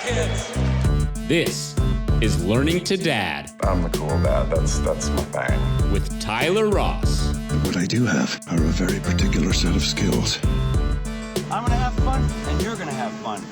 kids. This is Learning to Dad I'm the cool dad. That's my thing. with Tyler Ross. But what I do have are a very particular set of skills. I'm gonna have fun, and you're gonna have fun.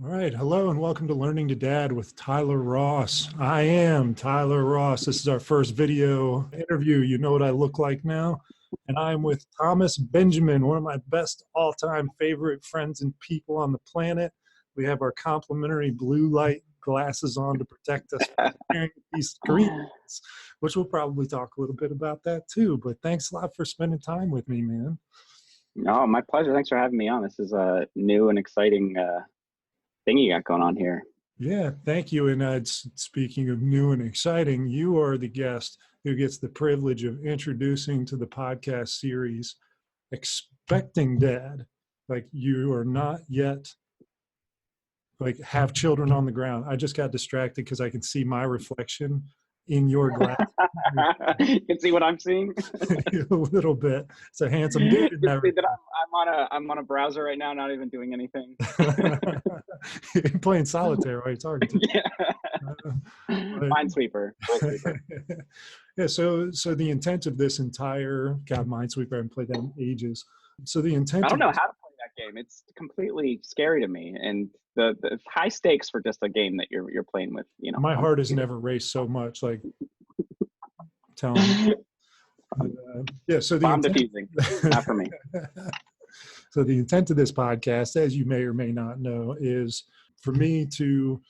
All right. Hello and welcome to Learning to Dad with Tyler Ross. I am Tyler Ross. This is our first video interview. You know what I look like now. And I'm with Thomas Benjamin, one of my best all-time favorite friends and people on the planet. We have our complimentary blue light glasses on to protect us from staring at these screens, which we'll probably talk a little bit about that too. But thanks a lot for spending time with me, man. Oh, my pleasure. Thanks for having me on. This is a new and exciting thing you got going on here. Yeah, thank you. And speaking of new and exciting, you are the guest who gets the privilege of introducing to the podcast series Expecting Dad. Like, you are not yet like have children on the ground. I just got distracted because I can see my reflection in your glass. You can see what I'm seeing. A little bit. It's a handsome dude. You can see that I'm on a browser right now, not even doing anything. You're playing solitaire while you're talking to me. Yeah. Minesweeper. Yeah, so the intent of this entire Minesweeper, I haven't played that in ages. So the intent I don't know how to play that game. It's completely scary to me, and the high stakes for just a game that you're playing with. You know, my heart has never raced so much. Like, telling me. Yeah. So the bomb defusing, not for me. So the intent of this podcast, as you may or may not know, is for me to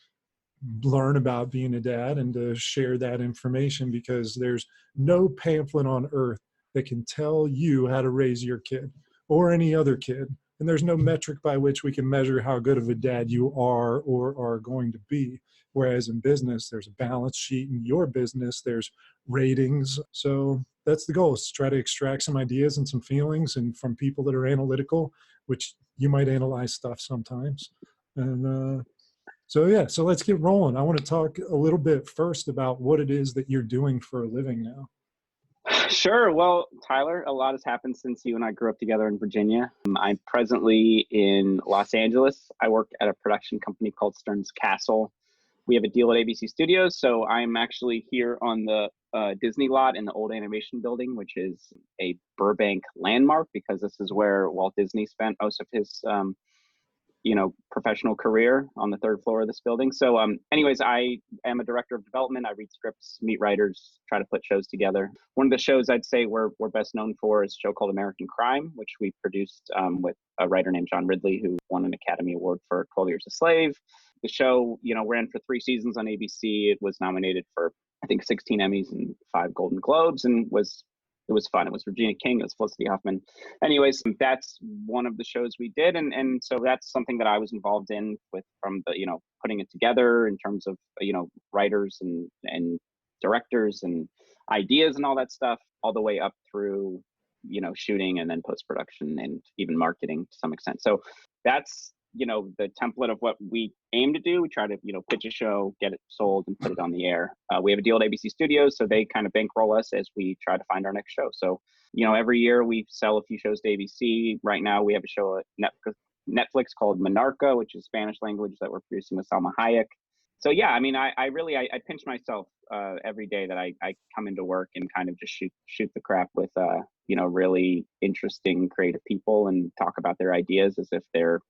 learn about being a dad and to share that information, because there's no pamphlet on earth that can tell you how to raise your kid or any other kid. And there's no metric by which we can measure how good of a dad you are or are going to be. Whereas in business, there's a balance sheet. In your business, there's ratings. So that's the goal, is to try to extract some ideas and some feelings and from people that are analytical, which you might analyze stuff sometimes. And so let's get rolling. I want to talk a little bit first about what it is that you're doing for a living now. Sure. Well, Tyler, a lot has happened since you and I grew up together in Virginia. I'm presently in Los Angeles. I work at a production company called Stearns Castle. We have a deal at ABC Studios, so I'm actually here on the Disney lot in the old animation building, which is a Burbank landmark, because this is where Walt Disney spent most of his professional career, on the third floor of this building. So anyways, I am a director of development. I read scripts, meet writers, try to put shows together. One of the shows I'd say we're best known for is a show called American Crime, which we produced with a writer named John Ridley, who won an Academy Award for 12 Years a Slave. The show, ran for 3 seasons on ABC. It was nominated for, I think, 16 Emmys and 5 Golden Globes, and it was fun. It was Regina King, it was Felicity Huffman. Anyways, that's one of the shows we did. And so that's something that I was involved in from the, putting it together in terms of, writers and directors and ideas and all that stuff, all the way up through, shooting and then post-production and even marketing to some extent. So that's, the template of what we aim to do. We try to, pitch a show, get it sold, and put it on the air. We have a deal at ABC Studios, so they kind of bankroll us as we try to find our next show. So, every year we sell a few shows to ABC. Right now we have a show at Netflix called Monarca, which is Spanish language, that we're producing with Salma Hayek. So yeah, I mean, I really pinch myself every day that I come into work and kind of just shoot the crap with really interesting, creative people and talk about their ideas as if they're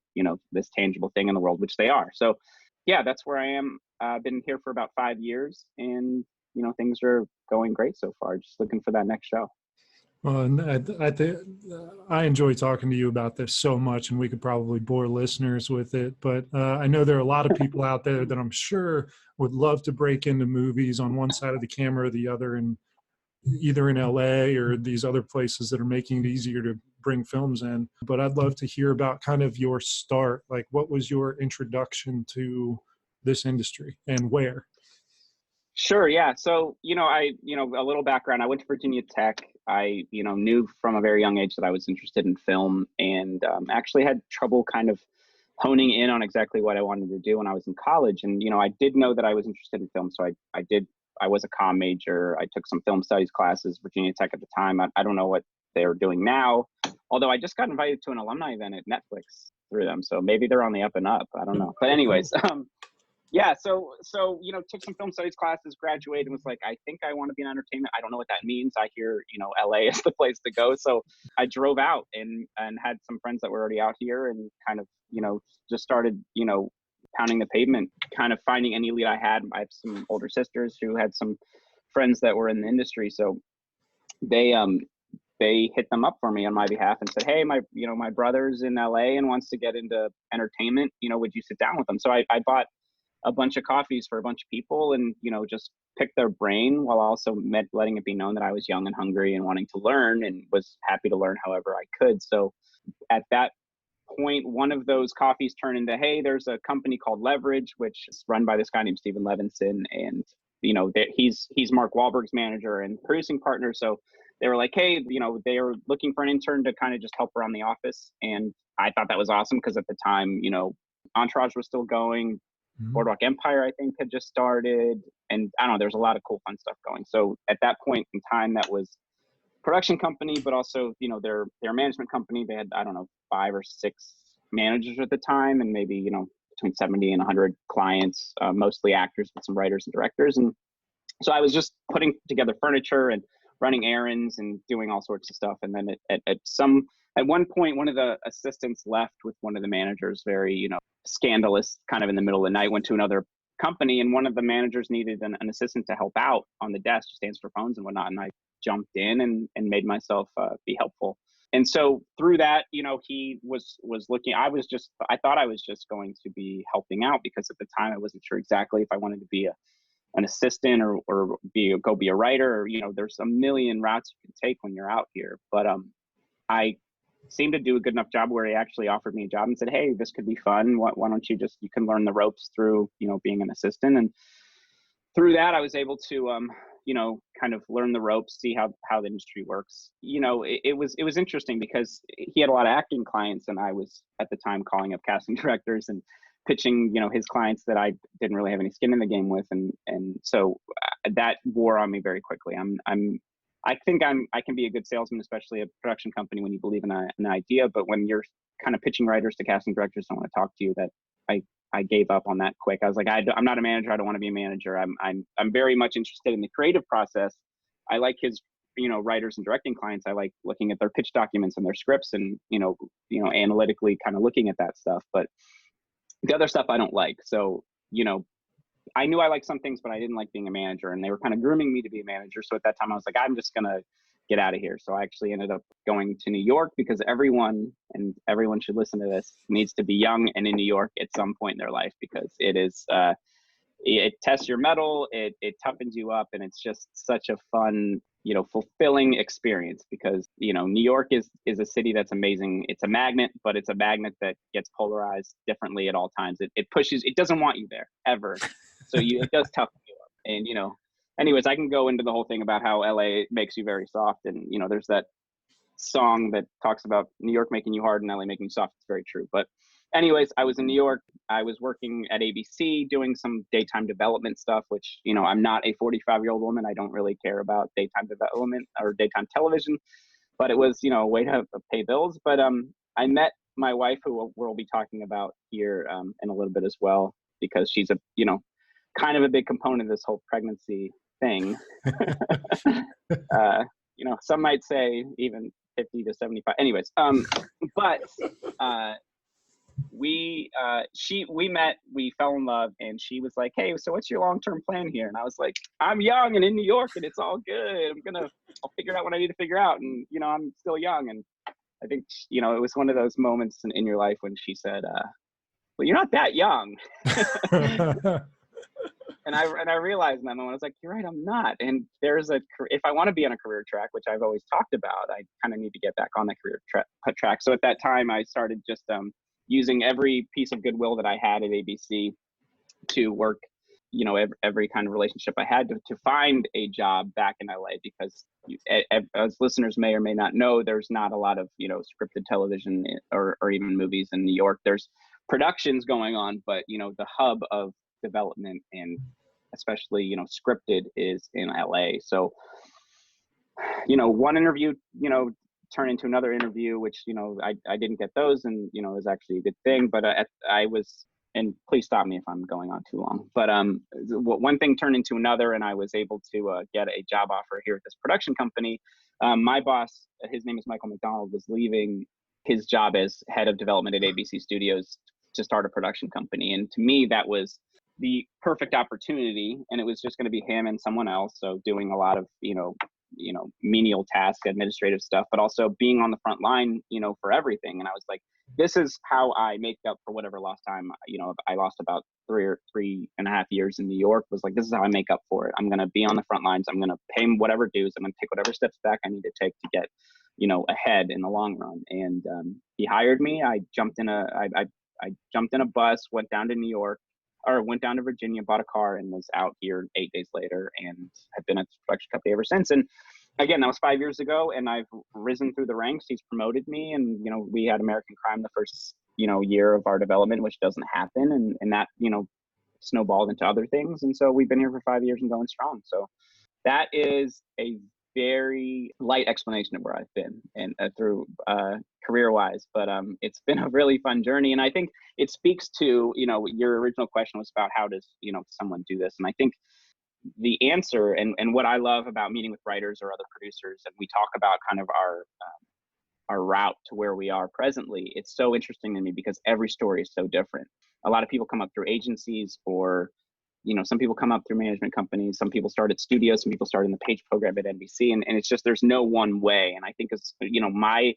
this tangible thing in the world, which they are. So yeah, that's where I am. I've been here for about 5 years, and things are going great so far. Just looking for that next show. Well, and I enjoy talking to you about this so much, and we could probably bore listeners with it. But I know there are a lot of people out there that I'm sure would love to break into movies on one side of the camera or the other, and either in LA or these other places that are making it easier to bring films in. But I'd love to hear about kind of your start. Like, what was your introduction to this industry and where? Sure. Yeah. So, a little background. I went to Virginia Tech. I, knew from a very young age that I was interested in film, and actually had trouble kind of honing in on exactly what I wanted to do when I was in college. And, I did know that I was interested in film. So I did I was a comm major. I took some film studies classes, Virginia Tech at the time. I don't know what they're doing now, although I just got invited to an alumni event at Netflix through them. So maybe they're on the up and up. I don't know. But anyways, yeah, so took some film studies classes, graduated, and was like, I think I want to be in entertainment. I don't know what that means. I hear, LA is the place to go. So I drove out and had some friends that were already out here, and kind of, just started, pounding the pavement, kind of finding any lead I had. I have some older sisters who had some friends that were in the industry, so they hit them up for me on my behalf and said, hey, my brother's in LA and wants to get into entertainment. Would you sit down with them? So I bought a bunch of coffees for a bunch of people, and just pick their brain, while also letting it be known that I was young and hungry and wanting to learn, and was happy to learn however I could. So at that point, one of those coffees turned into, hey, there's a company called Leverage, which is run by this guy named Steven Levinson, and he's Mark Wahlberg's manager and producing partner. So they were like, hey, they are looking for an intern to kind of just help around the office. And I thought that was awesome, because at the time, Entourage was still going. Boardwalk Empire, I think, had just started, and I don't know, there's a lot of cool, fun stuff going. So at that point in time, that was production company, but also, their management company. They had, I don't know, 5 or 6 managers at the time, and maybe, between 70 and 100 clients, mostly actors, but some writers and directors. And so I was just putting together furniture and running errands and doing all sorts of stuff. And then at one point, one of the assistants left with one of the managers, very, scandalous, kind of in the middle of the night, went to another company, and one of the managers needed an assistant to help out on the desk, just answer phones and whatnot. And I jumped in and made myself be helpful. And so through that, he was looking, I thought I was just going to be helping out, because at the time I wasn't sure exactly if I wanted to be an assistant or go be a writer, or, there's a million routes you can take when you're out here. But I seemed to do a good enough job where he actually offered me a job and said, hey, this could be fun. Why don't you can learn the ropes through, being an assistant. And through that, I was able to, kind of learn the ropes, see how the industry works. It was interesting, because he had a lot of acting clients, and I was at the time calling up casting directors and pitching, his clients that I didn't really have any skin in the game with. And so that wore on me very quickly. I think I can be a good salesman, especially a production company, when you believe in an idea. But when you're kind of pitching writers to casting directors don't want to talk to you, that I gave up on that quick. I was like, I'm not a manager. I don't want to be a manager. I'm very much interested in the creative process. I like his, writers and directing clients. I like looking at their pitch documents and their scripts, and analytically kind of looking at that stuff. But the other stuff I don't like. So I knew I liked some things, but I didn't like being a manager, and they were kind of grooming me to be a manager. So at that time I was like, I'm just going to get out of here. So I actually ended up going to New York, because everyone should listen to this, needs to be young and in New York at some point in their life, because it is, it tests your mettle, it toughens you up, and it's just such a fun, fulfilling experience, because, New York is a city that's amazing. It's a magnet, but it's a magnet that gets polarized differently at all times. It pushes, it doesn't want you there ever. So it does toughen you up. And, anyways, I can go into the whole thing about how LA makes you very soft. And, there's that song that talks about New York making you hard and LA making you soft. It's very true. But anyways, I was in New York. I was working at ABC doing some daytime development stuff, which, I'm not a 45-year-old woman. I don't really care about daytime development or daytime television, but it was, a way to pay bills. But I met my wife, who we'll be talking about here in a little bit as well, because she's a, kind of a big component of this whole pregnancy thing. Some might say even 50 to 75. Anyways, but we met, we fell in love, and she was like, hey, so what's your long-term plan here? And I was like, I'm young and in New York, and it's all good. I'll figure out what I need to figure out. And, I'm still young. And I think, it was one of those moments in your life when she said, well, you're not that young. And I realized in that moment, I was like, you're right, I'm not. And if I want to be on a career track, which I've always talked about, I kind of need to get back on that career track. So at that time, I started just using every piece of goodwill that I had at ABC to work, every kind of relationship I had to find a job back in LA, because as listeners may or may not know, there's not a lot of, scripted television or even movies in New York. There's productions going on, but, the hub of development and especially, scripted, is in LA. So, one interview, turned into another interview, which, I didn't get those, and, it was actually a good thing. But I was, and please stop me if I'm going on too long, but one thing turned into another, and I was able to get a job offer here at this production company. My boss, his name is Michael McDonald, was leaving his job as head of development at ABC Studios to start a production company. And to me, that was the perfect opportunity. And it was just going to be him and someone else. So doing a lot of, menial tasks, administrative stuff, but also being on the front line, for everything. And I was like, this is how I make up for whatever lost time. I lost about 3.5 years in New York. Was like, this is how I make up for it. I'm going to be on the front lines. I'm going to pay him whatever dues. I'm going to take whatever steps back I need to take to get, ahead in the long run. And he hired me. I jumped in a bus, went down to Virginia, bought a car, and was out here 8 days later, and have been at the production company ever since. And again, that was 5 years ago, and I've risen through the ranks. He's promoted me, and we had American Crime the first year of our development, which doesn't happen, and that snowballed into other things. And so we've been here for 5 years and going strong. So that is a very light explanation of where I've been and through career-wise, but it's been a really fun journey. And I think it speaks to, your original question was about how does, someone do this? And I think the answer, and what I love about meeting with writers or other producers, and we talk about kind of our route to where we are presently, it's so interesting to me because every story is so different. A lot of people come up through agencies, or some people come up through management companies, some people start at studios, some people start in the page program at NBC, and it's just, there's no one way. And I think it's, my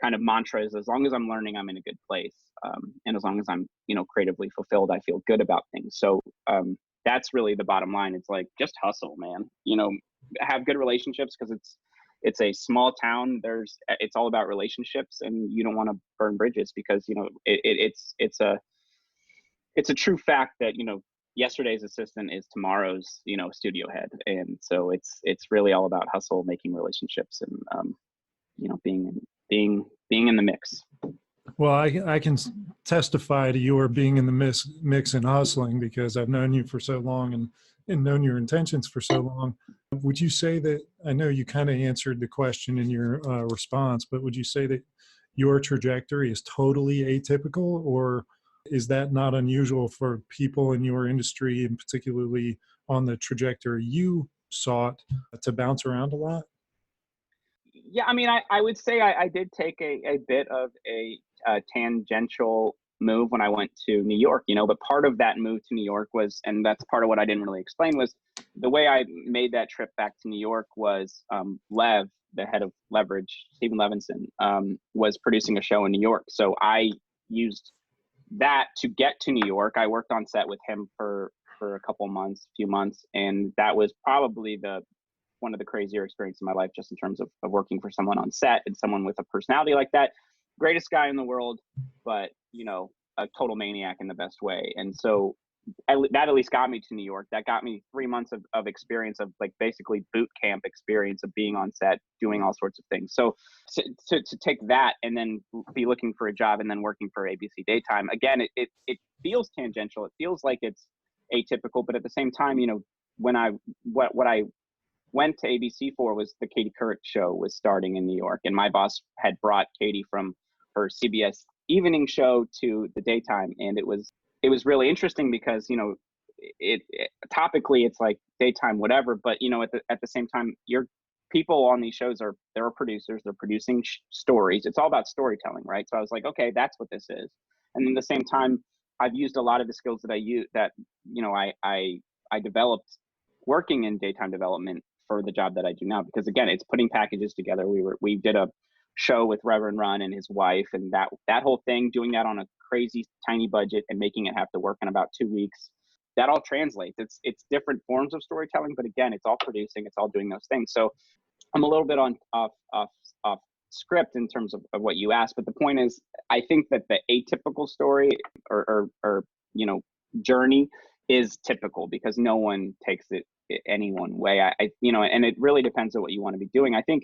kind of mantra is, as long as I'm learning, I'm in a good place. And as long as I'm, creatively fulfilled, I feel good about things. So that's really the bottom line. It's like, just hustle, man, have good relationships, because it's a small town. It's all about relationships, and you don't want to burn bridges, because, it's a true fact that, yesterday's assistant is tomorrow's, studio head. And so it's really all about hustle, making relationships, and, being in the mix. Well, I can testify to your being in the mix and hustling, because I've known you for so long and known your intentions for so long. Would you say that, I know you kind of answered the question in your response, but would you say that your trajectory is totally atypical, or is that not unusual for people in your industry, and particularly on the trajectory you sought, to bounce around a lot? Yeah, I mean, I would say I did take a bit of a tangential move when I went to New York, but part of that move to New York was, and that's part of what I didn't really explain, was the way I made that trip back to New York was Lev, the head of Leverage, Stephen Levinson, was producing a show in New York. So I used that to get to New York. I worked on set with him for a few months, and that was probably one of the crazier experiences in my life, just in terms of working for someone on set, and someone with a personality like that. Greatest guy in the world, but a total maniac in the best way. And so that at least got me to New York. That got me 3 months of experience, of like basically boot camp experience of being on set, doing all sorts of things. So to take that and then be looking for a job and then working for ABC Daytime, again, it feels tangential. It feels like it's atypical, but at the same time, what I went to ABC for was the Katie Couric show was starting in New York, and my boss had brought Katie from her CBS evening show to the daytime, and it was really interesting because it topically it's like daytime whatever, but at the same time, your people on these shows they're producers, they're producing stories. It's all about storytelling, right? So I was like, okay, that's what this is. And at the same time, I've used a lot of the skills that I developed working in daytime development for the job that I do now, because again, it's putting packages together. We did a show with Reverend Run and his wife, and that whole thing, doing that on a crazy tiny budget and making it have to work in about 2 weeks, that all translates. It's different forms of storytelling, but again, it's all producing, it's all doing those things. So I'm a little bit off script in terms of what you asked, but the point is, I think that the atypical story or journey is typical, because no one takes it any one way. And it really depends on what you want to be doing. I think,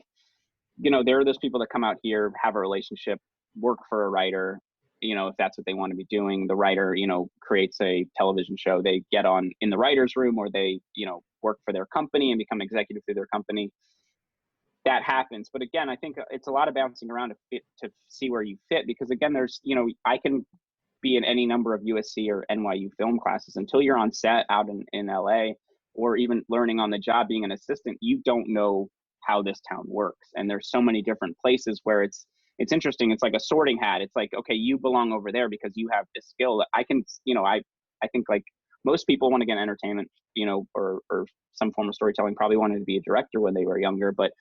there are those people that come out here, have a relationship, work for a writer, if that's what they want to be doing. The writer, creates a television show. They get on in the writer's room, or they, work for their company and become executive through their company. That happens. But again, I think it's a lot of bouncing around to see where you fit, because again, there's, I can be in any number of USC or NYU film classes. Until you're on set out in LA, or even learning on the job being an assistant, you don't know how this town works. And there's so many different places where it's interesting. It's like a sorting hat. It's like, okay, you belong over there because you have this skill that I can, I think like most people want to get entertainment, or some form of storytelling, probably wanted to be a director when they were younger. But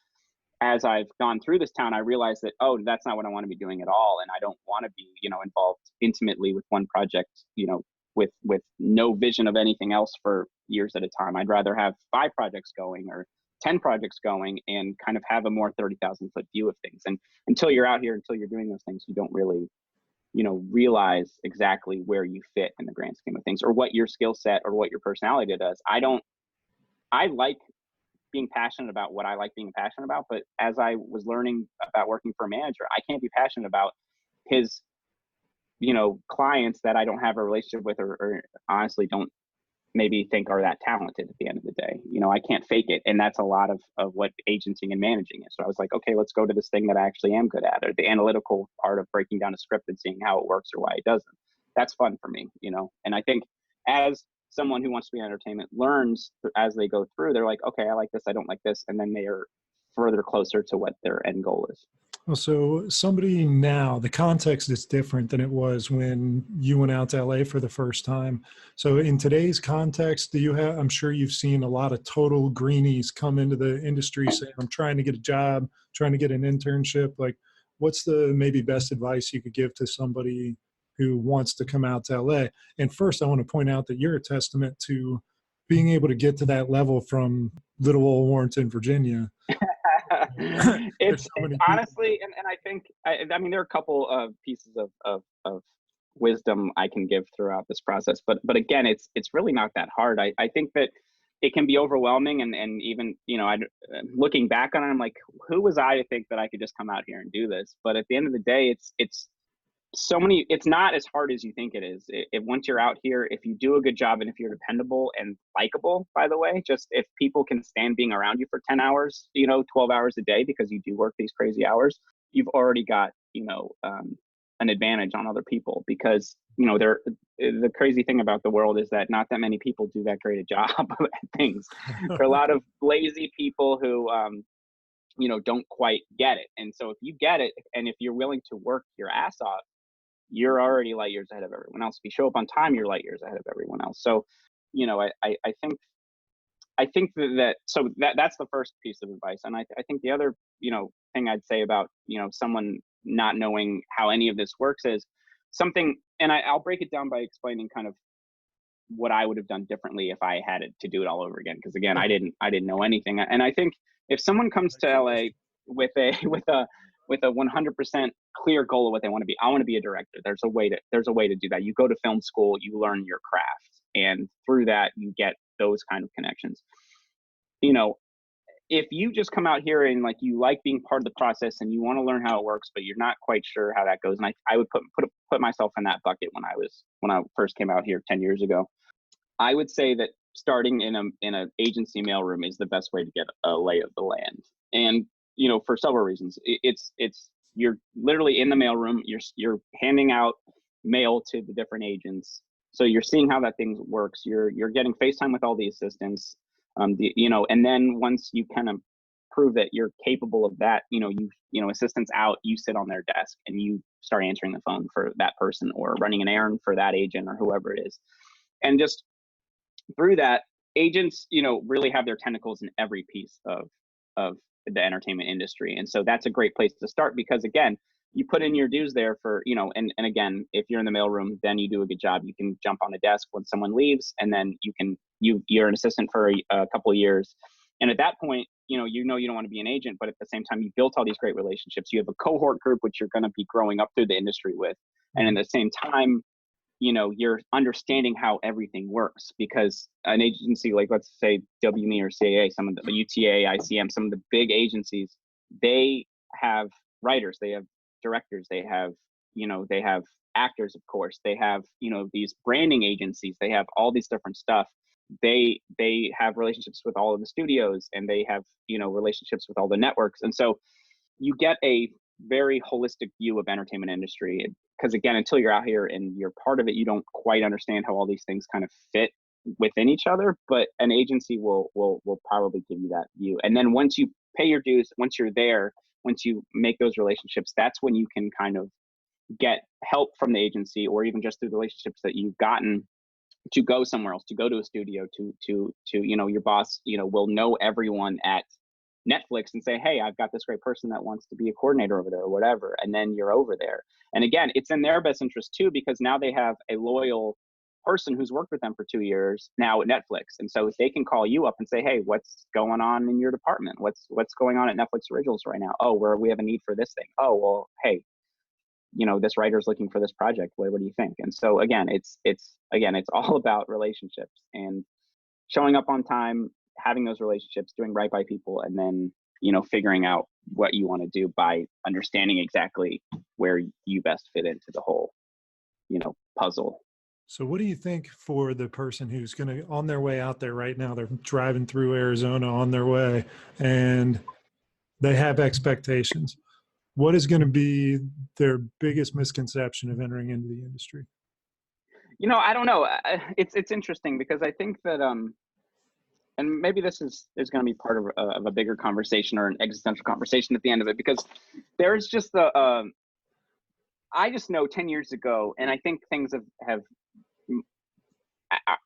as I've gone through this town, I realized that, oh, that's not what I want to be doing at all. And I don't want to be, involved intimately with one project, with no vision of anything else for years at a time. I'd rather have 5 projects going or 10 projects going and kind of have a more 30,000 foot view of things. And until you're out here, until you're doing those things, you don't really, realize exactly where you fit in the grand scheme of things, or what your skill set or what your personality does. I like being passionate about what I like being passionate about. But as I was learning about working for a manager, I can't be passionate about his, clients that I don't have a relationship with, or honestly don't maybe think are that talented at the end of the day. I can't fake it. And that's a lot of what agenting and managing is. So I was like, okay, let's go to this thing that I actually am good at, or the analytical part of breaking down a script and seeing how it works or why it doesn't. That's fun for me, and I think as someone who wants to be in entertainment learns as they go through, they're like, okay, I like this, I don't like this. And then they are further closer to what their end goal is. Well, so somebody now, the context is different than it was when you went out to LA for the first time. So in today's context, I'm sure you've seen a lot of total greenies come into the industry saying, I'm trying to get a job, trying to get an internship. Like, what's the maybe best advice you could give to somebody who wants to come out to LA? And first, I want to point out that you're a testament to being able to get to that level from little old Warrenton, Virginia. It's honestly, and I think, I mean, there are a couple of pieces of wisdom I can give throughout this process, but again, it's really not that hard. I think that it can be overwhelming, and even, looking back on it, I'm like, who was I to think that I could just come out here and do this? But at the end of the day, it's not as hard as you think it is. Once you're out here, if you do a good job, and if you're dependable and likable, by the way, just if people can stand being around you for 10 hours, 12 hours a day, because you do work these crazy hours, you've already got, an advantage on other people, because, the crazy thing about the world is that not that many people do that great a job at things. There are a lot of lazy people who, don't quite get it. And so if you get it, and if you're willing to work your ass off, you're already light years ahead of everyone else. If you show up on time, you're light years ahead of everyone else. So, I think that's the first piece of advice. And I think the other, thing I'd say about, someone not knowing how any of this works is something, and I'll break it down by explaining kind of what I would have done differently if I had to do it all over again. Cause again, I didn't know anything. And I think if someone comes to LA with a 100% clear goal of what they want to be, I want to be a director. There's a way to do that. You go to film school, you learn your craft, and through that you get those kind of connections. If you just come out here and like you like being part of the process and you want to learn how it works, but you're not quite sure how that goes, and I would put myself in that bucket when I first came out here 10 years ago. I would say that starting in an agency mailroom is the best way to get a lay of the land, and for several reasons. It's you're literally in the mailroom. You're handing out mail to the different agents, so you're seeing how that thing works. You're getting FaceTime with all the assistants. And then once you kind of prove that you're capable of that, assistants out, you sit on their desk and you start answering the phone for that person, or running an errand for that agent or whoever it is. And just through that, agents, really have their tentacles in every piece of the entertainment industry. And so that's a great place to start, because again, you put in your dues there for, and again, if you're in the mailroom, then you do a good job. You can jump on a desk when someone leaves, and then you're an assistant for a couple of years. And at that point, you don't want to be an agent, but at the same time, you built all these great relationships. You have a cohort group, which you're going to be growing up through the industry with. And at the same time, you're understanding how everything works, because an agency, like let's say WME or CAA, some of the UTA, ICM, some of the big agencies, they have writers, they have directors, they have actors, of course. They have, you know, these branding agencies. They have all these different stuff. They have relationships with all of the studios, and they have, you know, relationships with all the networks. And so you get a very holistic view of entertainment industry, because again, until you're out here and you're part of it, you don't quite understand how all these things kind of fit within each other. But an agency will probably give you that view. And then once you pay your dues, once you're there, once you make those relationships, that's when you can kind of get help from the agency, or even just through the relationships that you've gotten, to go somewhere else, to go to a studio, to you know, your boss, you know, will know everyone at Netflix and say, hey, I've got this great person that wants to be a coordinator over there or whatever. And then you're over there. And again, it's in their best interest too, because now they have a loyal person who's worked with them for 2 years now at Netflix. And so they can call you up and say, hey, what's going on in your department? What's going on at Netflix Originals right now? Oh, we have a need for this thing. Oh, well, hey, you know, this writer's looking for this project. What do you think? And so again, it's all about relationships and showing up on time, having those relationships, doing right by people, and then, you know, figuring out what you want to do by understanding exactly where you best fit into the whole, you know, puzzle. So what do you think for the person who's going to, on their way out there right now, they're driving through Arizona on their way and they have expectations? What is going to be their biggest misconception of entering into the industry? You know, I don't know. It's interesting because I think that, and maybe this is going to be part of a bigger conversation or an existential conversation at the end of it, because there's just I just know 10 years ago, and I think things have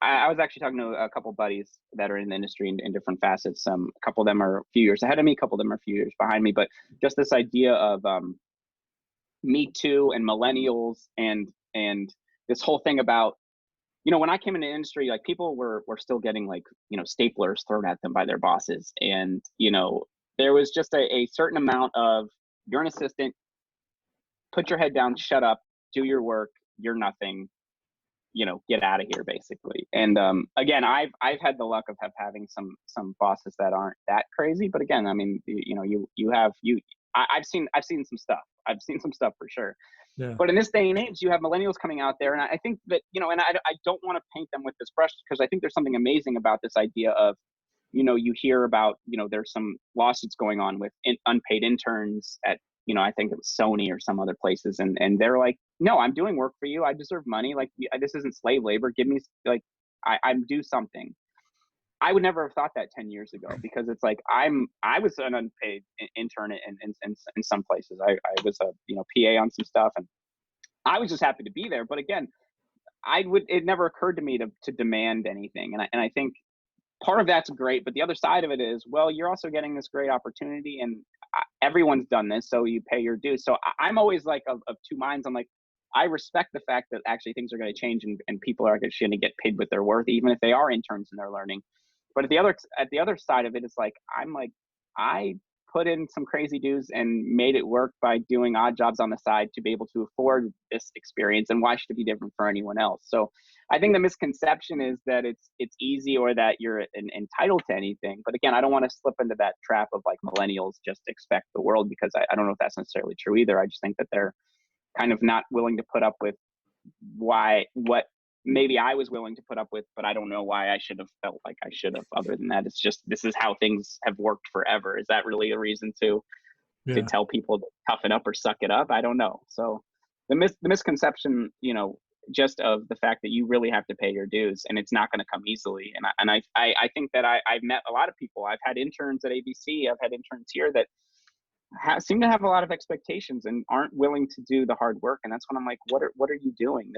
I was actually talking to a couple buddies that are in the industry in different facets. A couple of them are a few years ahead of me, a couple of them are a few years behind me, but just this idea of Me Too and millennials and this whole thing about, you know, when I came into the industry, like people were still getting like, you know, staplers thrown at them by their bosses. And, you know, there was just a certain amount of, you're an assistant, put your head down, shut up, do your work, you're nothing, you know, get out of here basically. And again, I've had the luck of having some bosses that aren't that crazy, but again, I mean, you know, I've seen some stuff. I've seen some stuff for sure. Yeah. But in this day and age, you have millennials coming out there, and I think that, you know, and I don't want to paint them with this brush, because I think there's something amazing about this idea of, you know, you hear about, you know, there's some lawsuits going on with unpaid interns at, you know, I think it was Sony or some other places, and they're like, no, I'm doing work for you, I deserve money, like this isn't slave labor, give me, like, I'm do something. I would never have thought that 10 years ago, because it's like I was an unpaid intern in some places. I was a, you know, PA on some stuff, and I was just happy to be there. But again, it never occurred to me to demand anything. And I think part of that's great, but the other side of it is, well, you're also getting this great opportunity, and everyone's done this, so you pay your dues. So I'm always like of two minds. I'm like, I respect the fact that actually things are going to change, and people are actually going to get paid with their worth, even if they are interns and they're learning. But at the other side of it, it's like, I'm like, I put in some crazy dues and made it work by doing odd jobs on the side to be able to afford this experience, and why should it be different for anyone else? So I think the misconception is that it's easy, or that you're entitled to anything. But again, I don't want to slip into that trap of like millennials just expect the world, because I don't know if that's necessarily true either. I just think that they're kind of not willing to put up with what maybe I was willing to put up with, but I don't know why I should have felt like I should have. Other than that, it's just, this is how things have worked forever. Is that really a reason to tell people to toughen up or suck it up? I don't know. So the misconception, you know, just of the fact that you really have to pay your dues, and it's not going to come easily. And I think that I've met a lot of people. I've had interns at ABC. I've had interns here that seem to have a lot of expectations and aren't willing to do the hard work. And that's when I'm like, what are you doing?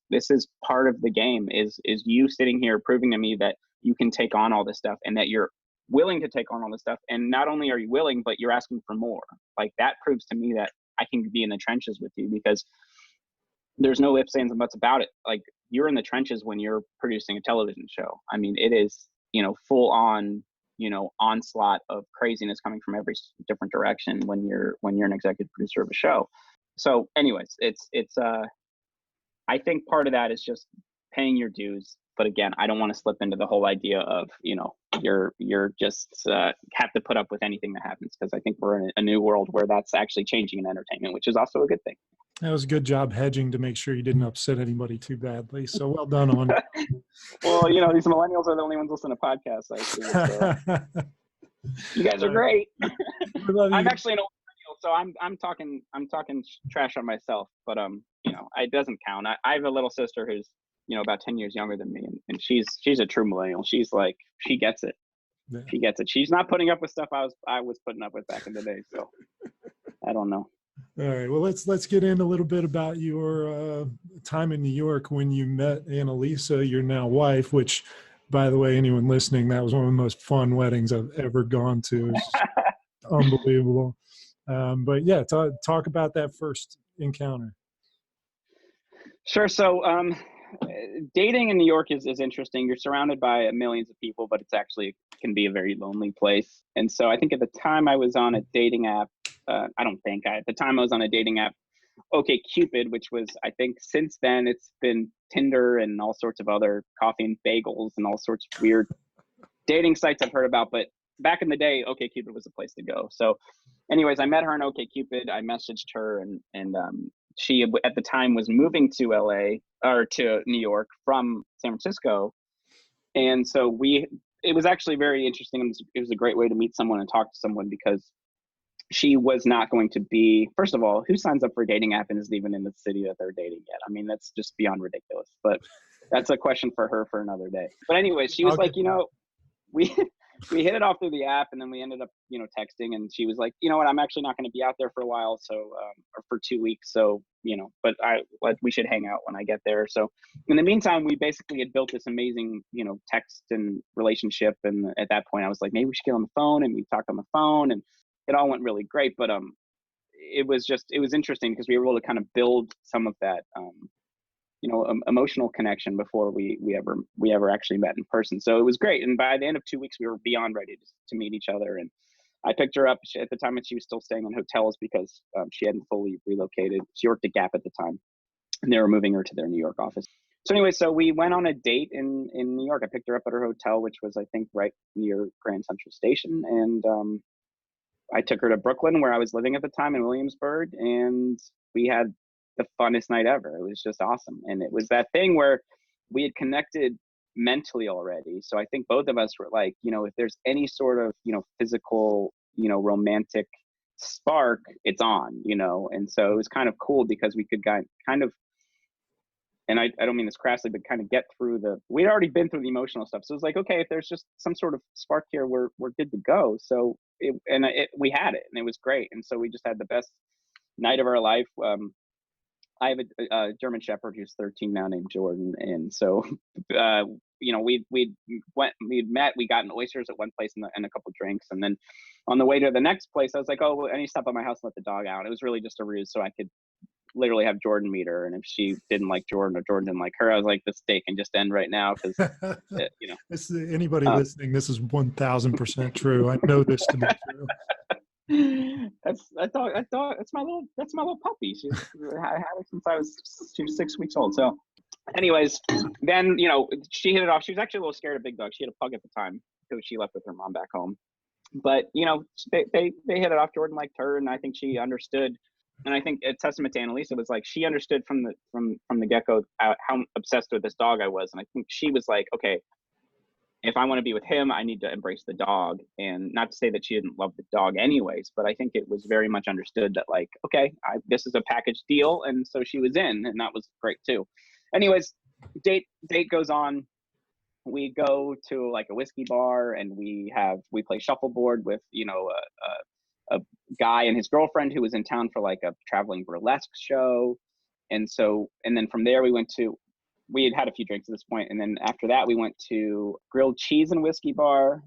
This is part of the game, is you sitting here proving to me that you can take on all this stuff, and that you're willing to take on all this stuff. And not only are you willing, but you're asking for more. Like, that proves to me that I can be in the trenches with you, because there's no ifs, ands, and buts about it. Like, you're in the trenches when you're producing a television show. I mean, it is, you know, full on, you know, onslaught of craziness coming from every different direction when you're an executive producer of a show. So anyways, it's I think part of that is just paying your dues. But again, I don't want to slip into the whole idea of, you know, you're just have to put up with anything that happens, because I think we're in a new world where that's actually changing in entertainment, which is also a good thing. That was a good job hedging to make sure you didn't upset anybody too badly. So well done on Well, you know, these millennials are the only ones listening to podcasts, I see. So you guys are great. I'm actually an old millennial, so I'm talking trash on myself, but you know, it doesn't count. I have a little sister who's, you know, about 10 years younger than me, and she's a true millennial. She's like, she gets it. Yeah. She gets it. She's not putting up with stuff I was putting up with back in the day. So I don't know. All right. Well, let's get in a little bit about your time in New York when you met Annalisa, your now wife, which, by the way, anyone listening, that was one of the most fun weddings I've ever gone to. It's unbelievable. But yeah, talk about that first encounter. Sure. So dating in New York is interesting. You're surrounded by millions of people, but it's actually can be a very lonely place. And so I think at the time I was on a dating app, at the time I was on a dating app, OkCupid, which was, I think since then it's been Tinder and all sorts of other coffee and bagels and all sorts of weird dating sites I've heard about. But back in the day, OkCupid was a place to go. So anyways, I met her on OkCupid. I messaged her and she at the time was moving to LA or to New York from San Francisco. And so it was actually very interesting. It was a great way to meet someone and talk to someone because she was not going to be, first of all, who signs up for a dating app and isn't even in the city that they're dating yet? I mean, that's just beyond ridiculous, but that's a question for her for another day. But anyway, she was like, you know, we hit it off through the app and then we ended up, you know, texting, and she was like, you know what, I'm actually not going to be out there for a while. So, or for 2 weeks. So, you know, but we should hang out when I get there. So in the meantime, we basically had built this amazing, you know, text and relationship. And at that point I was like, maybe we should get on the phone, and we talked on the phone, and it all went really great. But it was interesting because we were able to kind of build some of that, you know, emotional connection before we ever actually met in person. So it was great. And by the end of 2 weeks, we were beyond ready to meet each other. And I picked her up at the time, and she was still staying in hotels because she hadn't fully relocated. She worked at Gap at the time, and they were moving her to their New York office. So anyway, so we went on a date in New York. I picked her up at her hotel, which was, I think, right near Grand Central Station. And I took her to Brooklyn, where I was living at the time, in Williamsburg, and we had the funnest night ever. It was just awesome. And it was that thing where we had connected mentally already. So I think both of us were like, you know, if there's any sort of, you know, physical, you know, romantic spark, it's on, you know. And so it was kind of cool because we could kind of, and I don't mean this crassly, but kind of get through we'd already been through the emotional stuff. So it was like, okay, if there's just some sort of spark here, we're good to go. So we had it, and it was great. And so we just had the best night of our life. I have a German Shepherd who's 13 now, named Jordan. And so, you know, we'd met, we got oysters at one place and a couple drinks. And then on the way to the next place, I was like, oh, I need to stop by my house and let the dog out. It was really just a ruse so I could literally have Jordan meet her. And if she didn't like Jordan or Jordan didn't like her, I was like, this date can just end right now. Cause you know, anybody listening, this is 1000% true. I know this to be true. That's my little puppy. I had her since she was 6 weeks old. So anyways, then, you know, she hit it off. She was actually a little scared of big dogs. She had a pug at the time because she left with her mom back home. But, you know, they hit it off. Jordan liked her, and I think she understood. And I think a testament to Annalisa was like, she understood from the get-go how obsessed with this dog I was. And I think she was like, okay, if I want to be with him, I need to embrace the dog. And not to say that she didn't love the dog anyways, but I think it was very much understood that, like, okay, this is a package deal. And so she was in, and that was great too. Anyways, date goes on. We go to like a whiskey bar, and we play shuffleboard with, you know, a guy and his girlfriend who was in town for like a traveling burlesque show. And then from there we had a few drinks at this point, and then after that we went to Grilled Cheese and Whiskey Bar.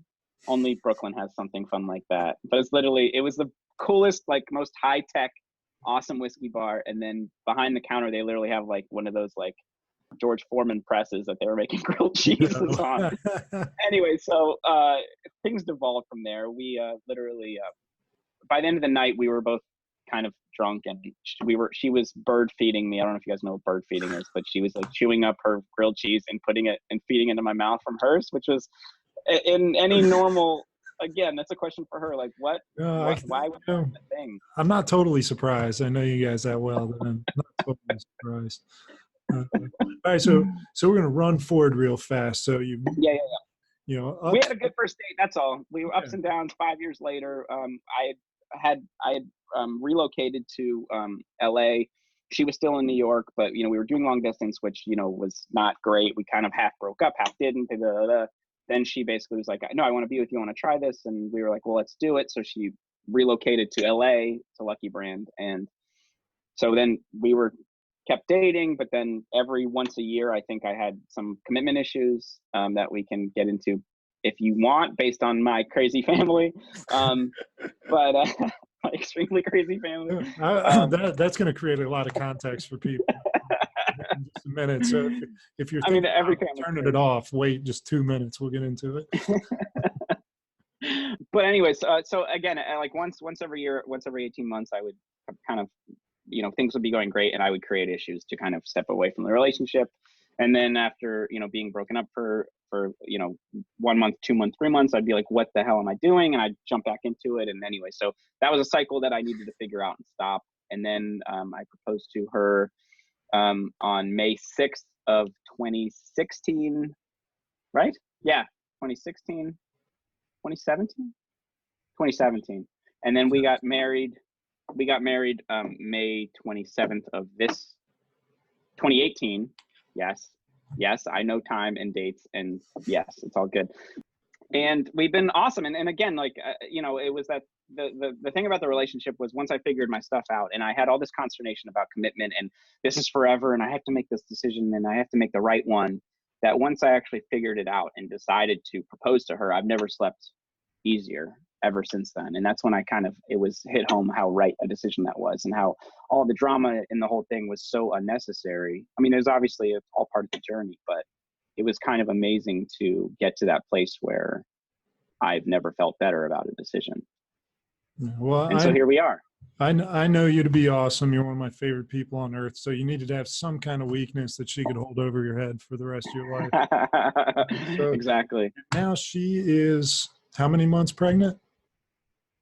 Only Brooklyn has something fun like that. But it was the coolest, like most high tech, awesome whiskey bar. And then behind the counter they literally have like one of those like George Foreman presses that they were making grilled cheeses on. Anyway, so things devolved from there. We literally by the end of the night we were both kind of drunk, and she was bird feeding me. I don't know if you guys know what bird feeding is, but she was like chewing up her grilled cheese and putting it and feeding it into my mouth from hers, which was in any normal again, that's a question for her. Like, why would that be a thing? I'm not totally surprised. I know you guys that well, that I'm not totally surprised. All right, so we're gonna run forward real fast. So Yeah. we We had a good first date. That's all. We were ups and downs. 5 years later, I had relocated to LA. She was still in New York, but we were doing long distance, which was not great. We kind of half broke up, half didn't. Then she basically was like, "No, I want to be with you. I want to try this." And we were like, "Well, let's do it." So she relocated to LA, to Lucky Brand, and so then we kept dating. But then every once a year, I think I had some commitment issues that we can get into if you want, based on my crazy family. But my extremely crazy family. That's going to create a lot of context for people in just a minute. So if you're thinking every about family turning it off, wait just 2 minutes. We'll get into it. But anyways, so again, like once every year, once every 18 months, I would kind of, things would be going great, and I would create issues to kind of step away from the relationship. And then after, being broken up for 1 month, 2 months, 3 months, I'd be like, what the hell am I doing? And I'd jump back into it. And anyway, so that was a cycle that I needed to figure out and stop. And then I proposed to her on May 6th of 2016, right? Yeah, 2017. And then we got married May 27th of this 2018. Yes, I know time and dates, and yes, it's all good. And we've been awesome. And again, like, it was that the thing about the relationship was, once I figured my stuff out and I had all this consternation about commitment and this is forever and I have to make this decision and I have to make the right one, that once I actually figured it out and decided to propose to her, I've never slept easier ever since then. And that's when it was hit home how right a decision that was, and how all the drama in the whole thing was so unnecessary. I mean, there's obviously it's all part of the journey, but it was kind of amazing to get to that place where I've never felt better about a decision. Well, and so here we are. I know you to be awesome. You're one of my favorite people on earth. So you needed to have some kind of weakness that she could hold over your head for the rest of your life. So exactly. Now she is how many months pregnant?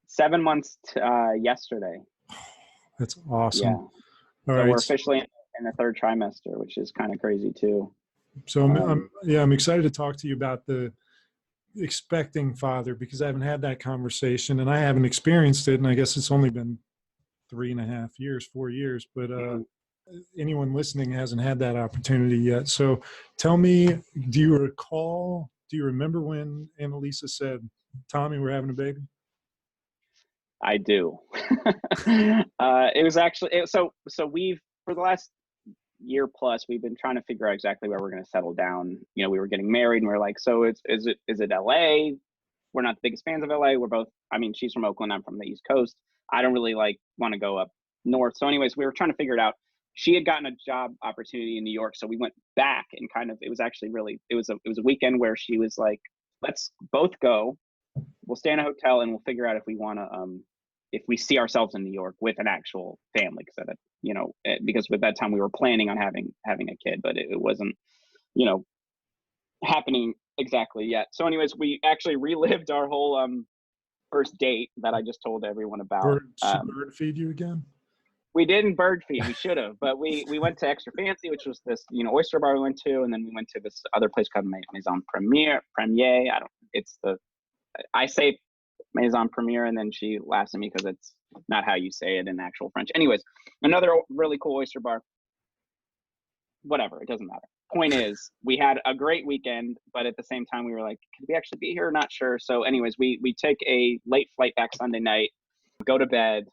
7 months yesterday. That's awesome. Yeah. All so right. We're officially in the third trimester, which is kind of crazy too. So I'm excited to talk to you about the expecting father, because I haven't had that conversation and I haven't experienced it. And I guess it's only been 3.5 years, 4 years, but anyone listening hasn't had that opportunity yet. So tell me, do you remember when Annalisa said, Tommy, we're having a baby? I do. It was actually, so we've, for the last year plus, we've been trying to figure out exactly where we're going to settle down. We were getting married and we're like, so is it LA? We're not the biggest fans of LA. We're both, she's from Oakland, I'm from the East Coast. I don't really want to go up north. So anyways, we were trying to figure it out. She had gotten a job opportunity in New York, so we went back, and it was actually really, it was a weekend where she was like, let's both go. We'll stay in a hotel and we'll figure out if we want to, if we see ourselves in New York with an actual family, because at that time we were planning on having a kid, but it wasn't, happening exactly yet. So anyways, we actually relived our whole first date that I just told everyone about. Bird feed you again? We didn't bird feed. We should have, but we went to Extra Fancy, which was this oyster bar we went to, and then we went to this other place called Maison Premier. I say Maison Premier, and then she laughs at me because it's not how you say it in actual French. Anyways, another really cool oyster bar. Whatever, it doesn't matter. Point is, we had a great weekend, but at the same time, we were like, could we actually be here? Not sure. So anyways, we take a late flight back Sunday night, go to bed,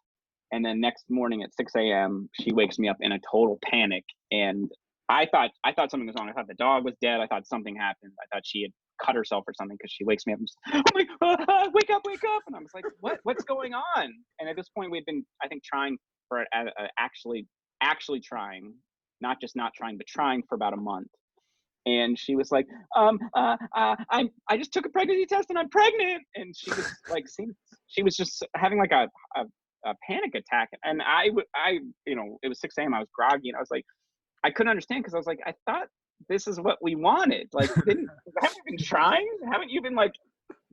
and then next morning at 6 a.m., she wakes me up in a total panic. And I thought something was wrong. I thought the dog was dead. I thought something happened. I thought she had cut herself or something, because she wakes me up and just, wake up. And I was like, what's going on? And at this point, we'd been, I think, trying for actually trying, not just not trying, but trying for about a month. And she was like, I just took a pregnancy test and I'm pregnant. And she was like, she was just having like a panic attack. And I it was 6 a.m. I was groggy, and I was like, I couldn't understand, because I was like, I thought this is what we wanted. Like, haven't you been trying? Haven't you been like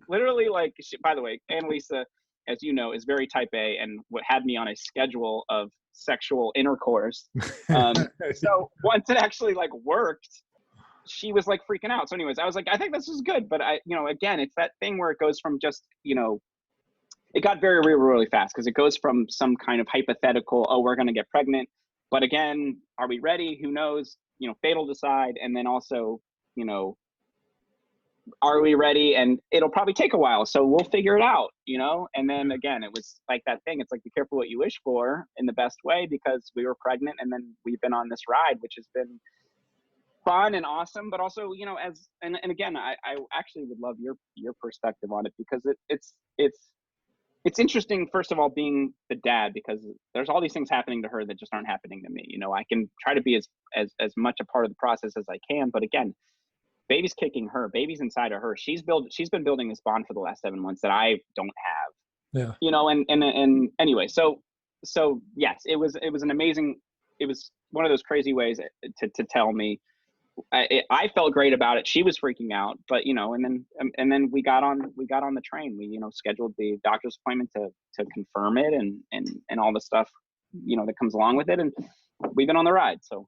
literally like, by the way, Annalisa, as you know, is very type A and what had me on a schedule of sexual intercourse. So once it actually like worked, she was like freaking out. So anyways, I was like, I think this is good. But again, it's that thing where it goes from just, it got very real really fast because it goes from some kind of hypothetical, oh, we're going to get pregnant. But again, are we ready? Who knows? Fate will decide. And then also, are we ready? And it'll probably take a while. So we'll figure it out, And then again, it was like that thing. It's like, be careful what you wish for in the best way, because we were pregnant and then we've been on this ride, which has been fun and awesome, but also, and again, I actually would love your perspective on it, because it's interesting, first of all, being the dad, because there's all these things happening to her that just aren't happening to me. I can try to be as much a part of the process as I can, but again, baby's kicking her, baby's inside of her. She's been building this bond for the last 7 months that I don't have. Yeah. And anyway, so yes, it was an amazing, it was one of those crazy ways to tell me. I felt great about it. She was freaking out, but and then we got on the train. We scheduled the doctor's appointment to confirm it and all the stuff that comes along with it, and we've been on the ride. So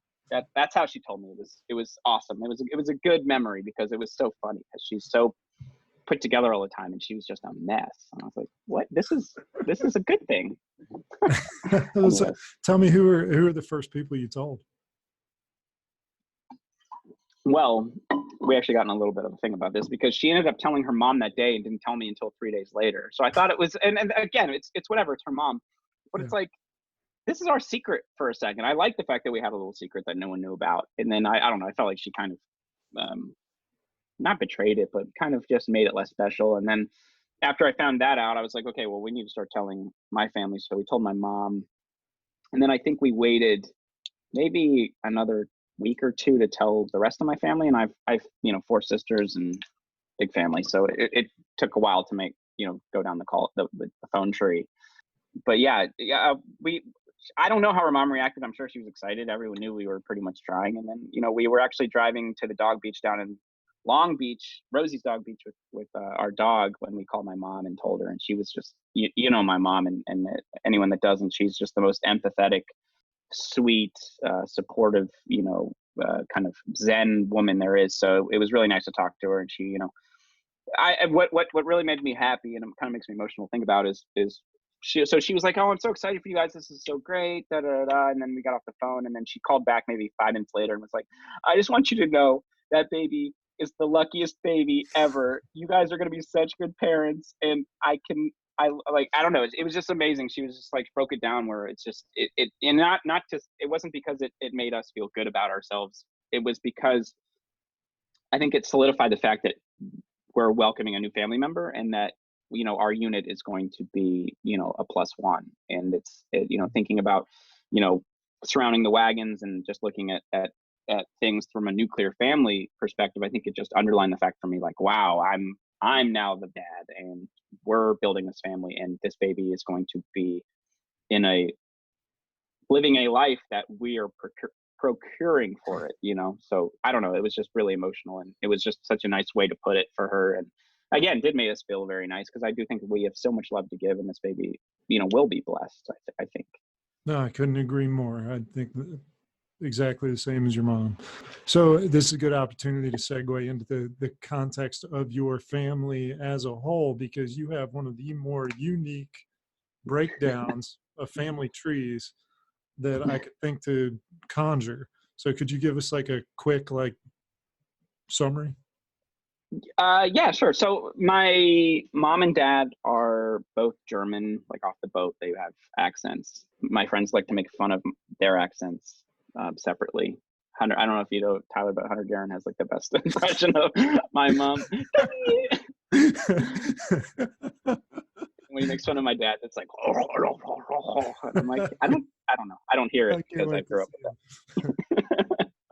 that's how she told me. It was awesome. It was a good memory, because it was so funny, because she's so put together all the time, and she was just a mess. And I was like, what? This is a good thing. So, tell me, who are the first people you told? Well, we actually got in a little bit of a thing about this, because she ended up telling her mom that day and didn't tell me until 3 days later. So I thought it was, and again, it's whatever, it's her mom, but it's like, this is our secret for a second. I like the fact that we had a little secret that no one knew about. And then I don't know, I felt like she kind of, not betrayed it, but kind of just made it less special. And then after I found that out, I was like, okay, well, we need to start telling my family. So we told my mom, and then I think we waited maybe another week or two to tell the rest of my family. And I've 4 sisters and big family, so it took a while to make go down the phone tree. But I don't know how her mom reacted. I'm sure she was excited. Everyone knew we were pretty much trying. And then we were actually driving to the dog beach down in Long Beach, Rosie's dog beach, with our dog, when we called my mom and told her. And she was just my mom, and anyone that doesn't, she's just the most empathetic, sweet, supportive, kind of Zen woman there is. So it was really nice to talk to her. And she, what really made me happy, and it kind of makes me emotional to think about, is she was like, oh, I'm so excited for you guys. This is so great. Da, da, da. And then we got off the phone, and then she called back maybe 5 minutes later and was like, I just want you to know that baby is the luckiest baby ever. You guys are going to be such good parents. And I don't know. It was just amazing. She was just like, broke it down, where it's just, and not just, it wasn't because it made us feel good about ourselves. It was because I think it solidified the fact that we're welcoming a new family member, and that, our unit is going to be, a +1. And it's, thinking about, surrounding the wagons and just looking at things from a nuclear family perspective. I think it just underlined the fact for me, like, wow, I'm now the dad, and we're building this family, and this baby is going to be living a life that we are procuring for it, So I don't know, it was just really emotional, and it was just such a nice way to put it for her. And again, did make us feel very nice, because I do think we have so much love to give, and this baby, will be blessed, I think. No, I couldn't agree more. I think exactly the same as your mom. So this is a good opportunity to segue into the context of your family as a whole, because you have one of the more unique breakdowns of family trees that I could think to conjure. So could you give us like a quick summary? Yeah, sure. So my mom and dad are both German, like off the boat. They have accents. My friends like to make fun of their accents separately. Hunter, I don't know if you know Tyler, but Hunter Guerin has like the best impression of my mom. When he makes fun of my dad, it's like, and I'm like, I don't know. I don't hear it because I grew up with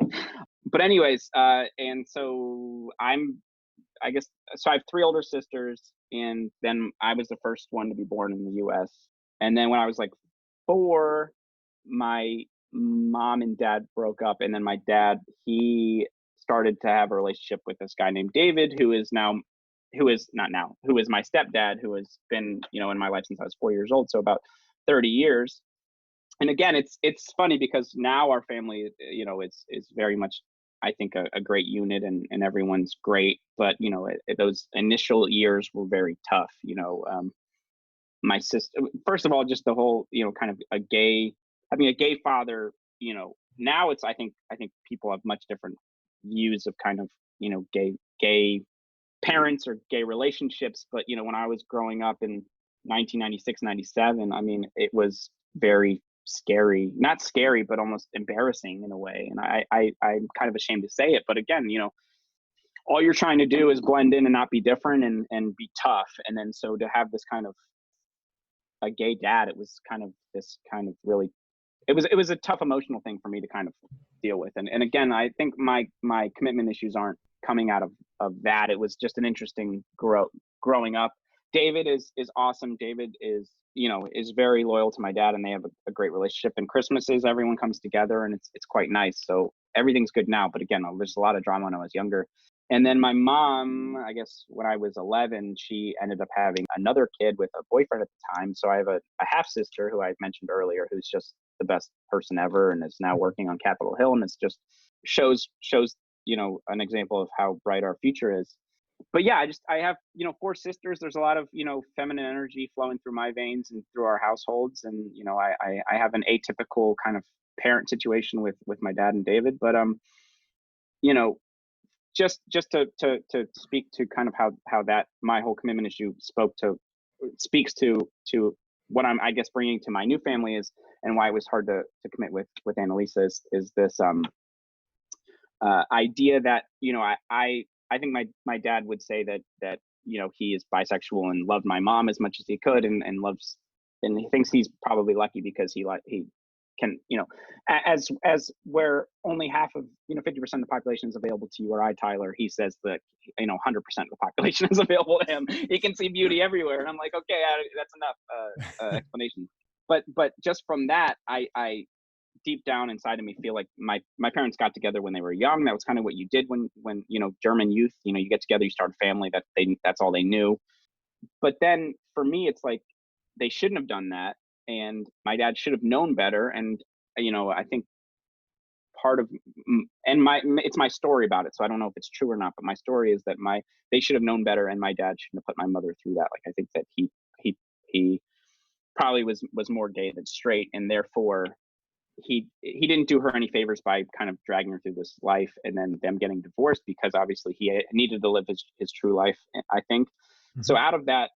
that. But anyways, and so I guess, so I have 3 older sisters, and then I was the first one to be born in the US. And then when I was like 4, my mom and dad broke up, and then my dad, he started to have a relationship with this guy named David, who is now who is not now, who is my stepdad, who has been, in my life since I was 4 years old. So about 30 years. And again, it's funny because now our family, is very much, I think, a great unit, and everyone's great. But, those initial years were very tough. My sister, first of all, just the whole, kind of having a gay father, now it's, I think people have much different views of kind of, gay parents or gay relationships. But, when I was growing up in 1996, 97, I mean, it was very scary, not scary, but almost embarrassing in a way. And I'm kind of ashamed to say it, but again, all you're trying to do is blend in and not be different, and be tough. And then, so to have this kind of a gay dad, it was kind of this kind of really, it was a tough emotional thing for me to kind of deal with. And again, I think my commitment issues aren't coming out of that. It was just an interesting growing up. David is awesome. David is very loyal to my dad, and they have a great relationship. And Christmases, everyone comes together, and it's quite nice. So everything's good now. But again, there's a lot of drama when I was younger. And then my mom, I guess when I was 11, she ended up having another kid with a boyfriend at the time. So I have a half sister who I mentioned earlier, who's just the best person ever, and is now working on Capitol Hill. And it's just shows an example of how bright our future is. But yeah, I have, 4 sisters. There's a lot of, feminine energy flowing through my veins and through our households. And, I have an atypical kind of parent situation with my dad and David. But, just to speak to kind of how that my whole commitment issue speaks to what I'm, I guess, bringing to my new family is, and why it was hard to commit with Annalisa is this idea that, I think my dad would say that he is bisexual and loved my mom as much as he could, and he thinks he's probably lucky because he can, as where only half of 50% of the population is available to you or I, Tyler, he says that 100% of the population is available to him. He can see beauty everywhere, and I'm like, okay, that's enough explanation. But just from that, I deep down inside of me feel like my parents got together when they were young. That was kind of what you did when German youth, you get together, you start a family. That's all they knew. But then for me, it's like they shouldn't have done that, and my dad should have known better. And I think part of it's my story about it, so I don't know if it's true or not, but my story is that they should have known better, and my dad shouldn't have put my mother through that. Like, I think that he probably was more gay than straight, and therefore he didn't do her any favors by kind of dragging her through this life, and then them getting divorced, because obviously he needed to live his true life, I think. Mm-hmm. So out of that,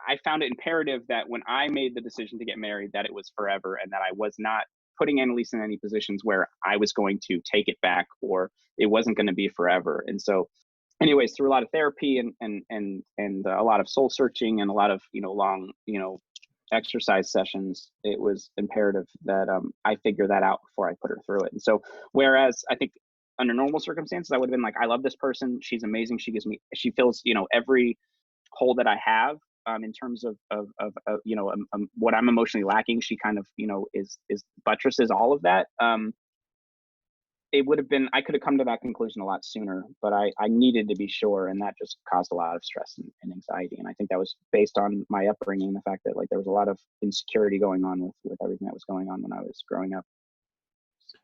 I found it imperative that when I made the decision to get married, that it was forever, and that I was not putting Annalisa in any positions where I was going to take it back, or it wasn't going to be forever. And so anyways, through a lot of therapy and a lot of soul searching and a lot of, long, exercise sessions, it was imperative that I figure that out before I put her through it. And so, whereas I think under normal circumstances, I would have been like, I love this person, she's amazing, she fills, every hole that I have, in terms of what I'm emotionally lacking. She kind of, is buttresses all of that. It would have been, I could have come to that conclusion a lot sooner, but I needed to be sure, and that just caused a lot of stress and anxiety. And I think that was based on my upbringing, the fact that there was a lot of insecurity going on with everything that was going on when I was growing up.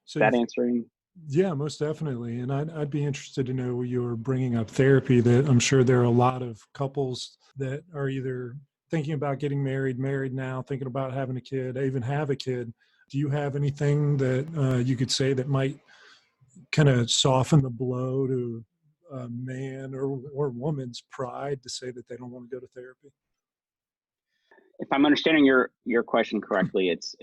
So that answering? Yeah, most definitely. And I'd be interested to know, you're bringing up therapy, that I'm sure there are a lot of couples that are either thinking about getting married now, thinking about having a kid, even have a kid. Do you have anything that you could say that might kind of soften the blow to a man or woman's pride to say that they don't want to go to therapy? If I'm understanding your question correctly, it's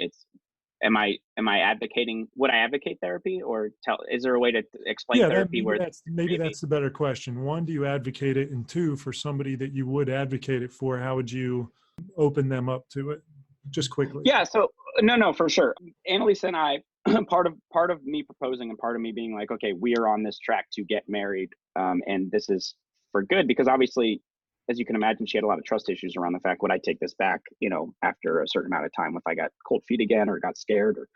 am I advocating, would I advocate therapy, or is there a way to explain therapy maybe that's the better question. One, do you advocate it? And two, for somebody that you would advocate it for, how would you open them up to it? Just quickly. Yeah, so no, for sure. Annalisa and I, part of me proposing and part of me being like, okay, we are on this track to get married, and this is for good, because obviously, as you can imagine, she had a lot of trust issues around the fact, would I take this back, after a certain amount of time, if I got cold feet again or got scared, or,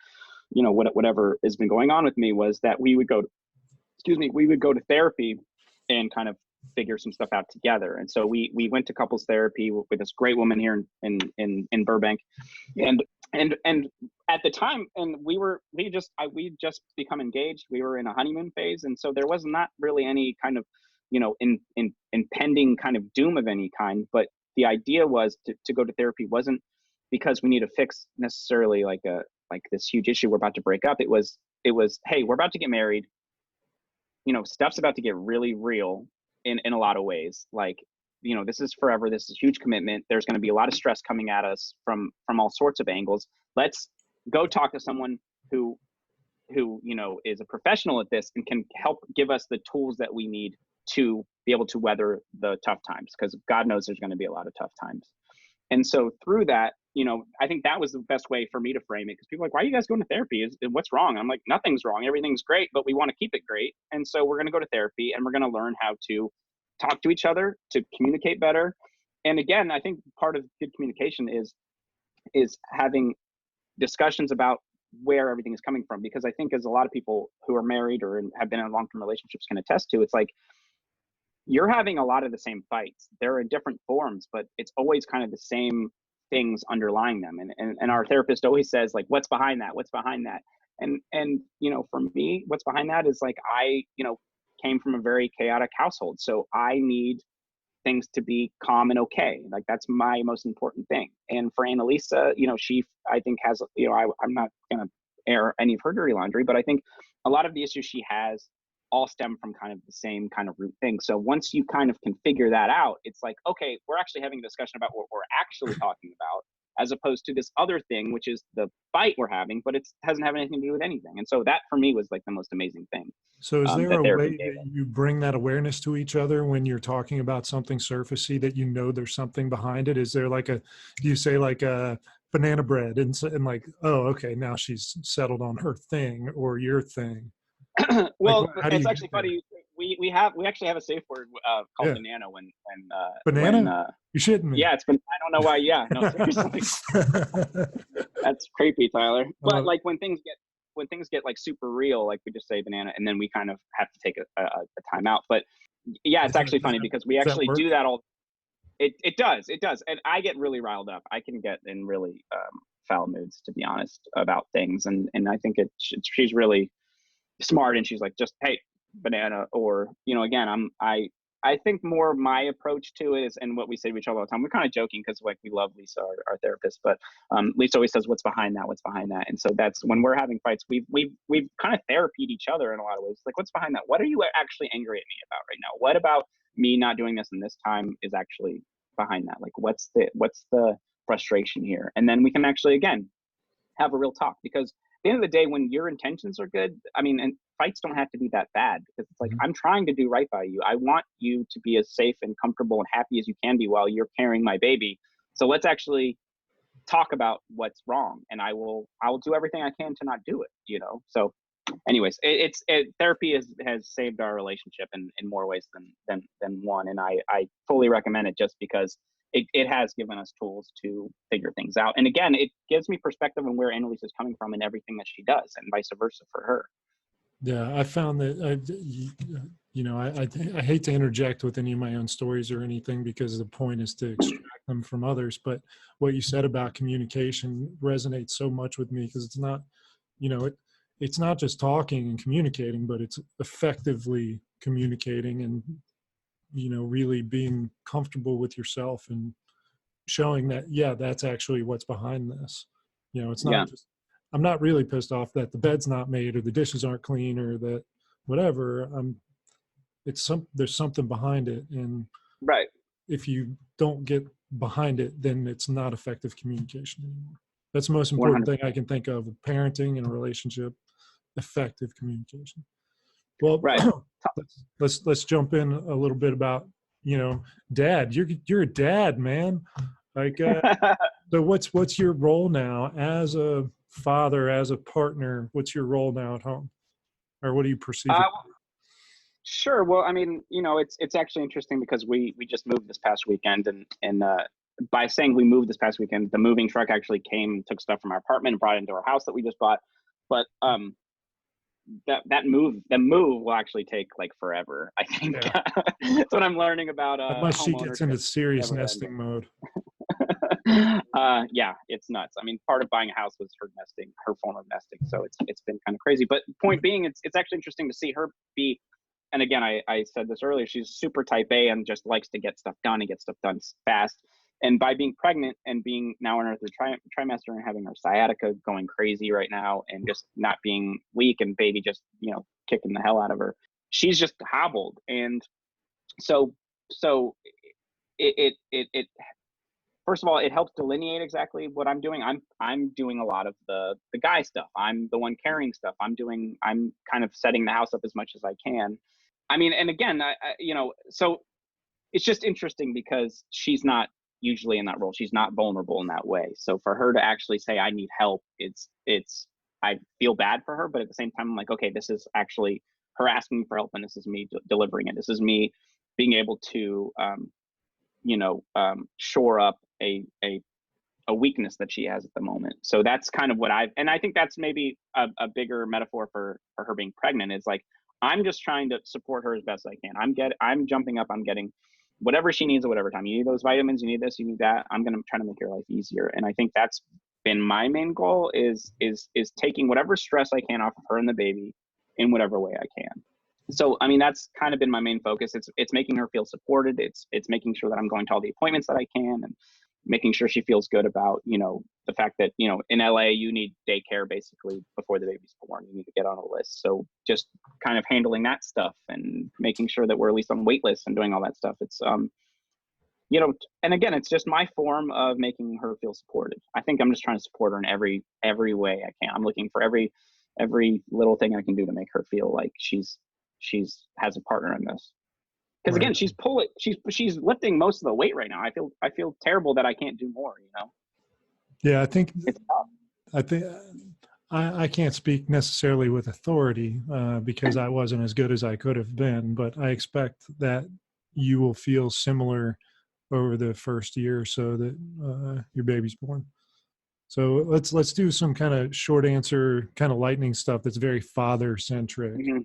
whatever has been going on with me, was that we would go to therapy and kind of figure some stuff out together. And so we went to couples therapy with this great woman here in Burbank, and at the time, and we just become engaged. We were in a honeymoon phase, and so there was not really any kind of, impending kind of doom of any kind. But the idea was to go to therapy wasn't because we need to fix necessarily like this huge issue we're about to break up. It was, hey, we're about to get married. Stuff's about to get really real in a lot of ways. Like, this is forever. This is a huge commitment. There's going to be a lot of stress coming at us from all sorts of angles. Let's go talk to someone who is a professional at this and can help give us the tools that we need to be able to weather the tough times, because God knows there's going to be a lot of tough times. And so through that, I think that was the best way for me to frame it, because people are like, why are you guys going to therapy? What's wrong? I'm like, nothing's wrong. Everything's great, but we want to keep it great. And so we're going to go to therapy, and we're going to learn how to talk to each other, to communicate better. And again, I think part of good communication is having discussions about where everything is coming from. Because I think, as a lot of people who are married or have been in long-term relationships can attest to, it's like, you're having a lot of the same fights. They're in different forms, but it's always kind of the same things underlying them. And our therapist always says, like, what's behind that? What's behind that? And for me, what's behind that is like, I came from a very chaotic household. So I need things to be calm and okay. Like, that's my most important thing. And for Annalisa, she, I think, has, I'm not going to air any of her dirty laundry, but I think a lot of the issues she has all stem from kind of the same kind of root thing. So once you kind of can figure that out, it's like, okay, we're actually having a discussion about what we're actually talking about, as opposed to this other thing, which is the fight we're having, but it hasn't have anything to do with anything. And so that for me was like the most amazing thing. So is there a way that us. you bring that awareness to each other when you're talking about something surfacey, that there's something behind it? Is there do you say like a banana bread and like, oh, okay, now she's settled on her thing or your thing? Well, it's actually funny. We actually have a safe word called banana when banana. You shitting me? Yeah, it's been. I don't know why. Yeah, no, seriously. That's creepy, Tyler. But like when things get like super real, like we just say banana, and then we kind of have to take a time out. But yeah, it's actually funny because we actually do that all. It does, and I get really riled up. I can get in really foul moods, to be honest, about things, and I think she's really smart, and she's like, just, hey, banana. Or again, I think more my approach to it is, and what we say to each other all the time, we're kind of joking because like we love Lisa, our therapist, but Lisa always says, what's behind that? And so that's when we're having fights, we've kind of therapied each other in a lot of ways. Like, what's behind that? What are you actually angry at me about right now? What about me not doing this in this time is actually behind that? Like, what's the frustration here? And then we can actually, again, have a real talk, because at the end of the day, when your intentions are good, I mean, and fights don't have to be that bad, because it's like, I'm trying to do right by you. I want you to be as safe and comfortable and happy as you can be while you're carrying my baby. So let's actually talk about what's wrong, and I will do everything I can to not do it, So anyways, therapy has saved our relationship in more ways than one. And I fully recommend it, just because it has given us tools to figure things out. And again, it gives me perspective on where Annalise is coming from and everything that she does, and vice versa for her. Yeah, I found that, I hate to interject with any of my own stories or anything, because the point is to extract them from others. But what you said about communication resonates so much with me, because it's not, it's not just talking and communicating, but it's effectively communicating and, really being comfortable with yourself and showing that, yeah, that's actually what's behind this. It's not just, I'm not really pissed off that the bed's not made or the dishes aren't clean or that whatever. There's something behind it. And right. If you don't get behind it, then it's not effective communication anymore. That's the most important 100%. Thing I can think of parenting and a relationship, effective communication. Well, right. let's jump in a little bit about, dad. You're a dad, man. Like, so what's your role now as a father, as a partner? What's your role now at home, or what do you perceive? Sure. Well, I mean, it's actually interesting, because we just moved this past weekend, and by saying we moved this past weekend, the moving truck actually came, took stuff from our apartment and brought it into our house that we just bought. But the move will actually take like forever. I think Yeah. that's what I'm learning about Unless she home gets ownership. into serious Never nesting ending. mode. Yeah, it's nuts. I mean, part of buying a house was her form of nesting. So it's been kind of crazy. But point being, it's actually interesting to see her be. And again, I said this earlier. She's super type A and just likes to get stuff done and get stuff done fast. And by being pregnant and being now in her third trimester and having her sciatica going crazy right now and just not being weak and baby just kicking the hell out of her, she's just hobbled. And so it first of all, it helps delineate exactly what I'm doing. I'm doing a lot of the guy stuff. I'm the one carrying stuff. I'm kind of setting the house up as much as I can. I mean, and again, so it's just interesting because she's not usually in that role. She's not vulnerable in that way. So for her to actually say, I need help, I feel bad for her, but at the same time, I'm like, okay, this is actually her asking for help and this is me delivering it. This is me being able to, shore up a weakness that she has at the moment. So that's kind of what and I think that's maybe a bigger metaphor for her being pregnant is like, I'm just trying to support her as best I can. I'm jumping up, I'm getting whatever she needs at whatever time. You need those vitamins, you need this, you need that. I'm going to try to make your life easier. And I think that's been my main goal is taking whatever stress I can off of her and the baby in whatever way I can. So, I mean, that's kind of been my main focus. It's making her feel supported. It's making sure that I'm going to all the appointments that I can and making sure she feels good about, the fact that, in LA, you need daycare basically before the baby's born. You need to get on a list. So just kind of handling that stuff and making sure that we're at least on wait lists and doing all that stuff. It's, and again, it's just my form of making her feel supported. I think I'm just trying to support her in every way I can. I'm looking for every little thing I can do to make her feel like she's has a partner in this. Because again, she's lifting most of the weight right now. I feel terrible that I can't do more, Yeah, I think It's tough. I can't speak necessarily with authority because I wasn't as good as I could have been, but I expect that you will feel similar over the first year or so that your baby's born. So let's do some kind of short answer, kind of lightning stuff that's very father centric. Mm-hmm.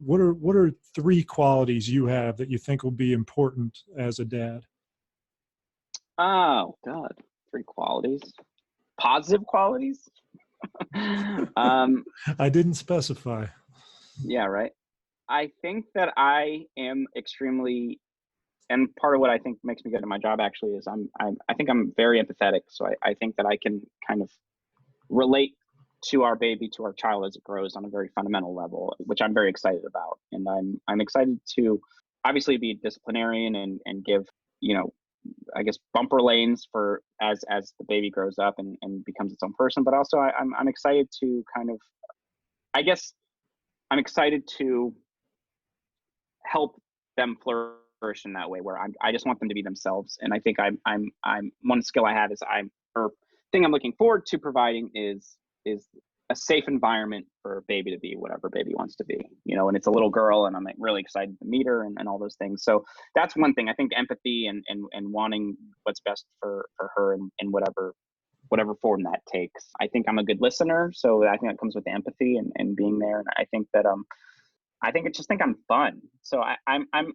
What are 3 qualities you have that you think will be important as a dad? Oh God, 3 qualities, positive qualities. I didn't specify. Yeah, right. I think that I am extremely, and part of what I think makes me good at my job actually is I think I'm very empathetic. So I think that I can kind of relate to our baby, to our child as it grows on a very fundamental level, which I'm very excited about. And I'm excited to obviously be a disciplinarian and give, I guess bumper lanes for as the baby grows up and becomes its own person. But also I'm excited to kind of, I guess I'm excited to help them flourish in that way where I just want them to be themselves. And I think I'm one skill I have is thing I'm looking forward to providing is a safe environment for baby to be whatever baby wants to be, and it's a little girl and I'm like really excited to meet her and all those things. So that's one thing. I think empathy and wanting what's best for her in whatever form that takes. I think I'm a good listener. So I think that comes with the empathy and being there. And I think that, I think I'm fun. So I'm, and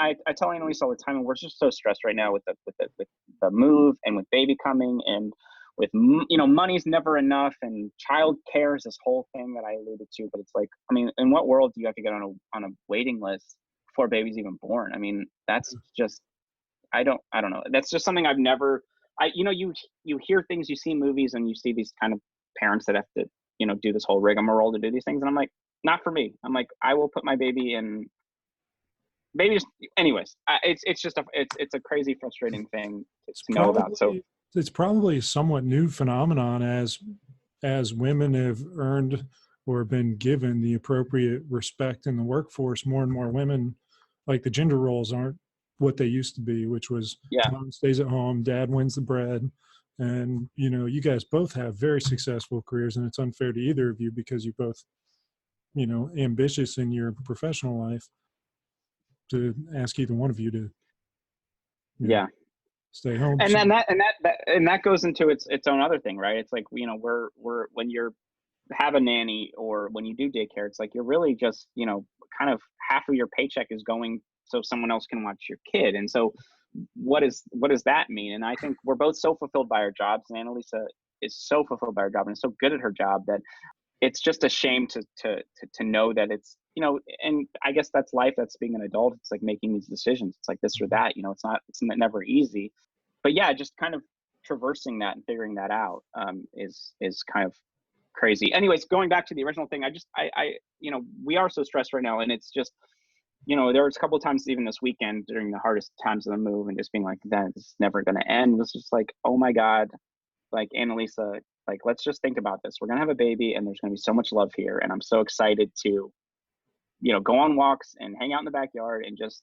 I tell Annalise all the time, and we're just so stressed right now with the move and with baby coming and with, money's never enough and child care is this whole thing that I alluded to. But it's like, I mean, in what world do you have to get on a waiting list before baby's even born? I mean, that's just, I don't know. That's just something I've never, you hear things, you see movies and you see these kind of parents that have to, do this whole rigmarole to do these things. And I'm like, not for me. I'm like, I will put my baby in babies. Anyways, it's just it's a crazy, frustrating thing to know about. So it's probably a somewhat new phenomenon as women have earned or been given the appropriate respect in the workforce. More and more women, like the gender roles aren't what they used to be, which was mom stays at home, dad wins the bread. And, you guys both have very successful careers, and it's unfair to either of you because you both, ambitious in your professional life to ask either one of you to stay home. And then that goes into its own other thing, right? It's like, we're when you're have a nanny or when you do daycare, it's like you're really just, kind of half of your paycheck is going so someone else can watch your kid. And so what does that mean? And I think we're both so fulfilled by our jobs, and Annalisa is so fulfilled by her job and so good at her job that it's just a shame to know that it's, and I guess that's life. That's being an adult. It's like making these decisions. It's like this or that, it's never easy, but yeah, just kind of traversing that and figuring that out is kind of crazy. Anyways, going back to the original thing, we are so stressed right now, and it's just, there was a couple of times even this weekend during the hardest times of the move and just being like, that is never going to end. It was just like, oh my God, like Annalisa, like, let's just think about this. We're going to have a baby and there's going to be so much love here. And I'm so excited to, go on walks and hang out in the backyard and just,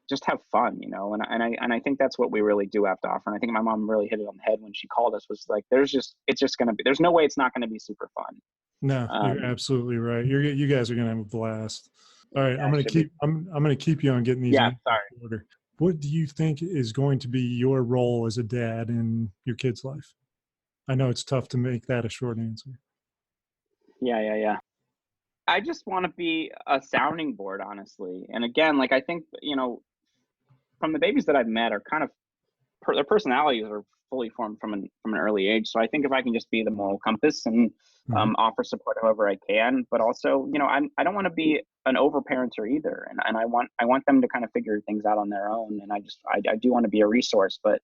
just have fun, and I think that's what we really do have to offer. And I think my mom really hit it on the head when she called us, was like, it's just going to be, there's no way it's not going to be super fun. No, you're absolutely right. You guys are going to have a blast. All right. Yeah, I'm going to keep you on getting these. Yeah. In Sorry. order. What do you think is going to be your role as a dad in your kid's life? I know it's tough to make that a short answer. Yeah. I just want to be a sounding board, honestly. And again, like, I think, from the babies that I've met are kind of, their personalities are fully formed from an early age. So I think if I can just be the moral compass and offer support however I can, but also, I don't want to be an overparenter either. And I want them to kind of figure things out on their own. And I do want to be a resource, but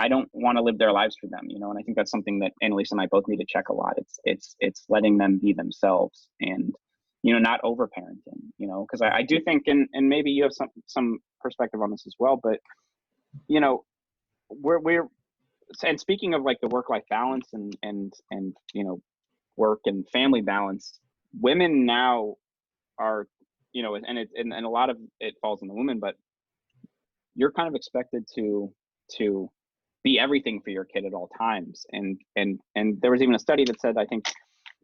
I don't want to live their lives for them, and I think that's something that Annalisa and I both need to check a lot. It's letting them be themselves and, not overparenting, because I do think, and maybe you have some perspective on this as well, but, we're, and speaking of like the work-life balance and work and family balance, women now are, and a lot of it falls on the women, but you're kind of expected to be everything for your kid at all times. And there was even a study that said, I think,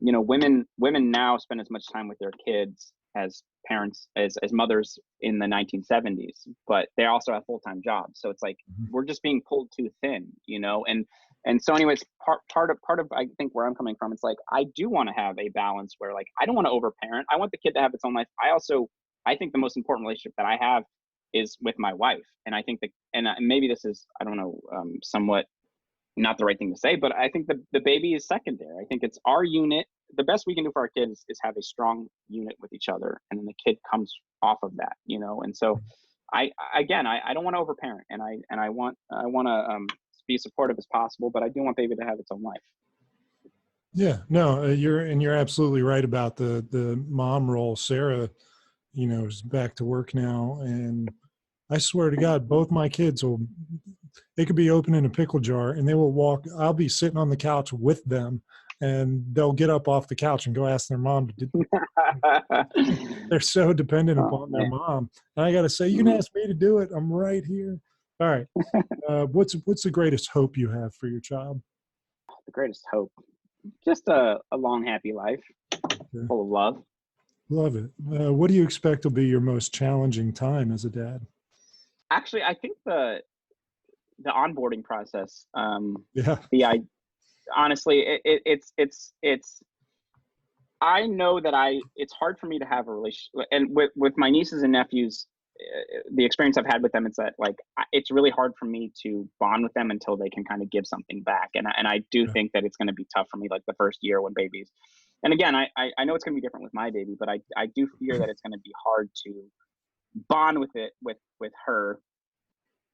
women now spend as much time with their kids as parents, as mothers in the 1970s, but they also have full-time jobs. So it's like, we're just being pulled too thin, and so anyways, part of, I think where I'm coming from, it's like, I do want to have a balance where, like, I don't want to overparent. I want the kid to have its own life. I think the most important relationship that I have is with my wife. And I think that, and maybe this is, I don't know, somewhat not the right thing to say, but I think the baby is secondary. I think it's our unit. The best we can do for our kids is have a strong unit with each other, and then the kid comes off of that, And so, I don't want to overparent, and I want to be supportive as possible, but I do want baby to have its own life. Yeah, no, you're absolutely right about the mom role. Sarah, is back to work now, and I swear to God, both my kids they could be opening a pickle jar and they will walk. I'll be sitting on the couch with them, and they'll get up off the couch and go ask their mom to do. They're so dependent upon their mom. And I got to say, you can ask me to do it. I'm right here. All right. What's the greatest hope you have for your child? The greatest hope, just a long, happy life, full of love. Love it. What do you expect will be your most challenging time as a dad? Actually, I think the onboarding process. Honestly, it's. I know that it's hard for me to have a relationship, and with my nieces and nephews, the experience I've had with them is that, like, it's really hard for me to bond with them until they can kind of give something back, and I do think that it's going to be tough for me, like the first year when babies. And again, I know it's going to be different with my baby, but I do fear that it's going to be hard to bond with her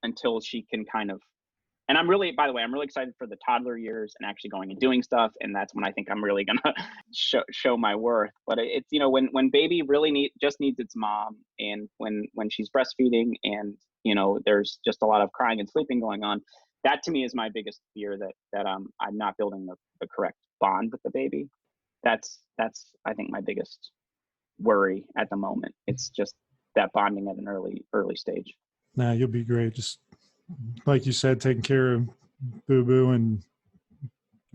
until she can kind of. And by the way, I'm really excited for the toddler years and actually going and doing stuff. And that's when I think I'm really gonna show my worth. But it's, when baby really just needs its mom, and when she's breastfeeding and, there's just a lot of crying and sleeping going on, that to me is my biggest fear, that I'm not building the correct bond with the baby. That's I think my biggest worry at the moment. It's just that bonding at an early stage. Nah, you'll be great. Just like you said, taking care of Boo-Boo and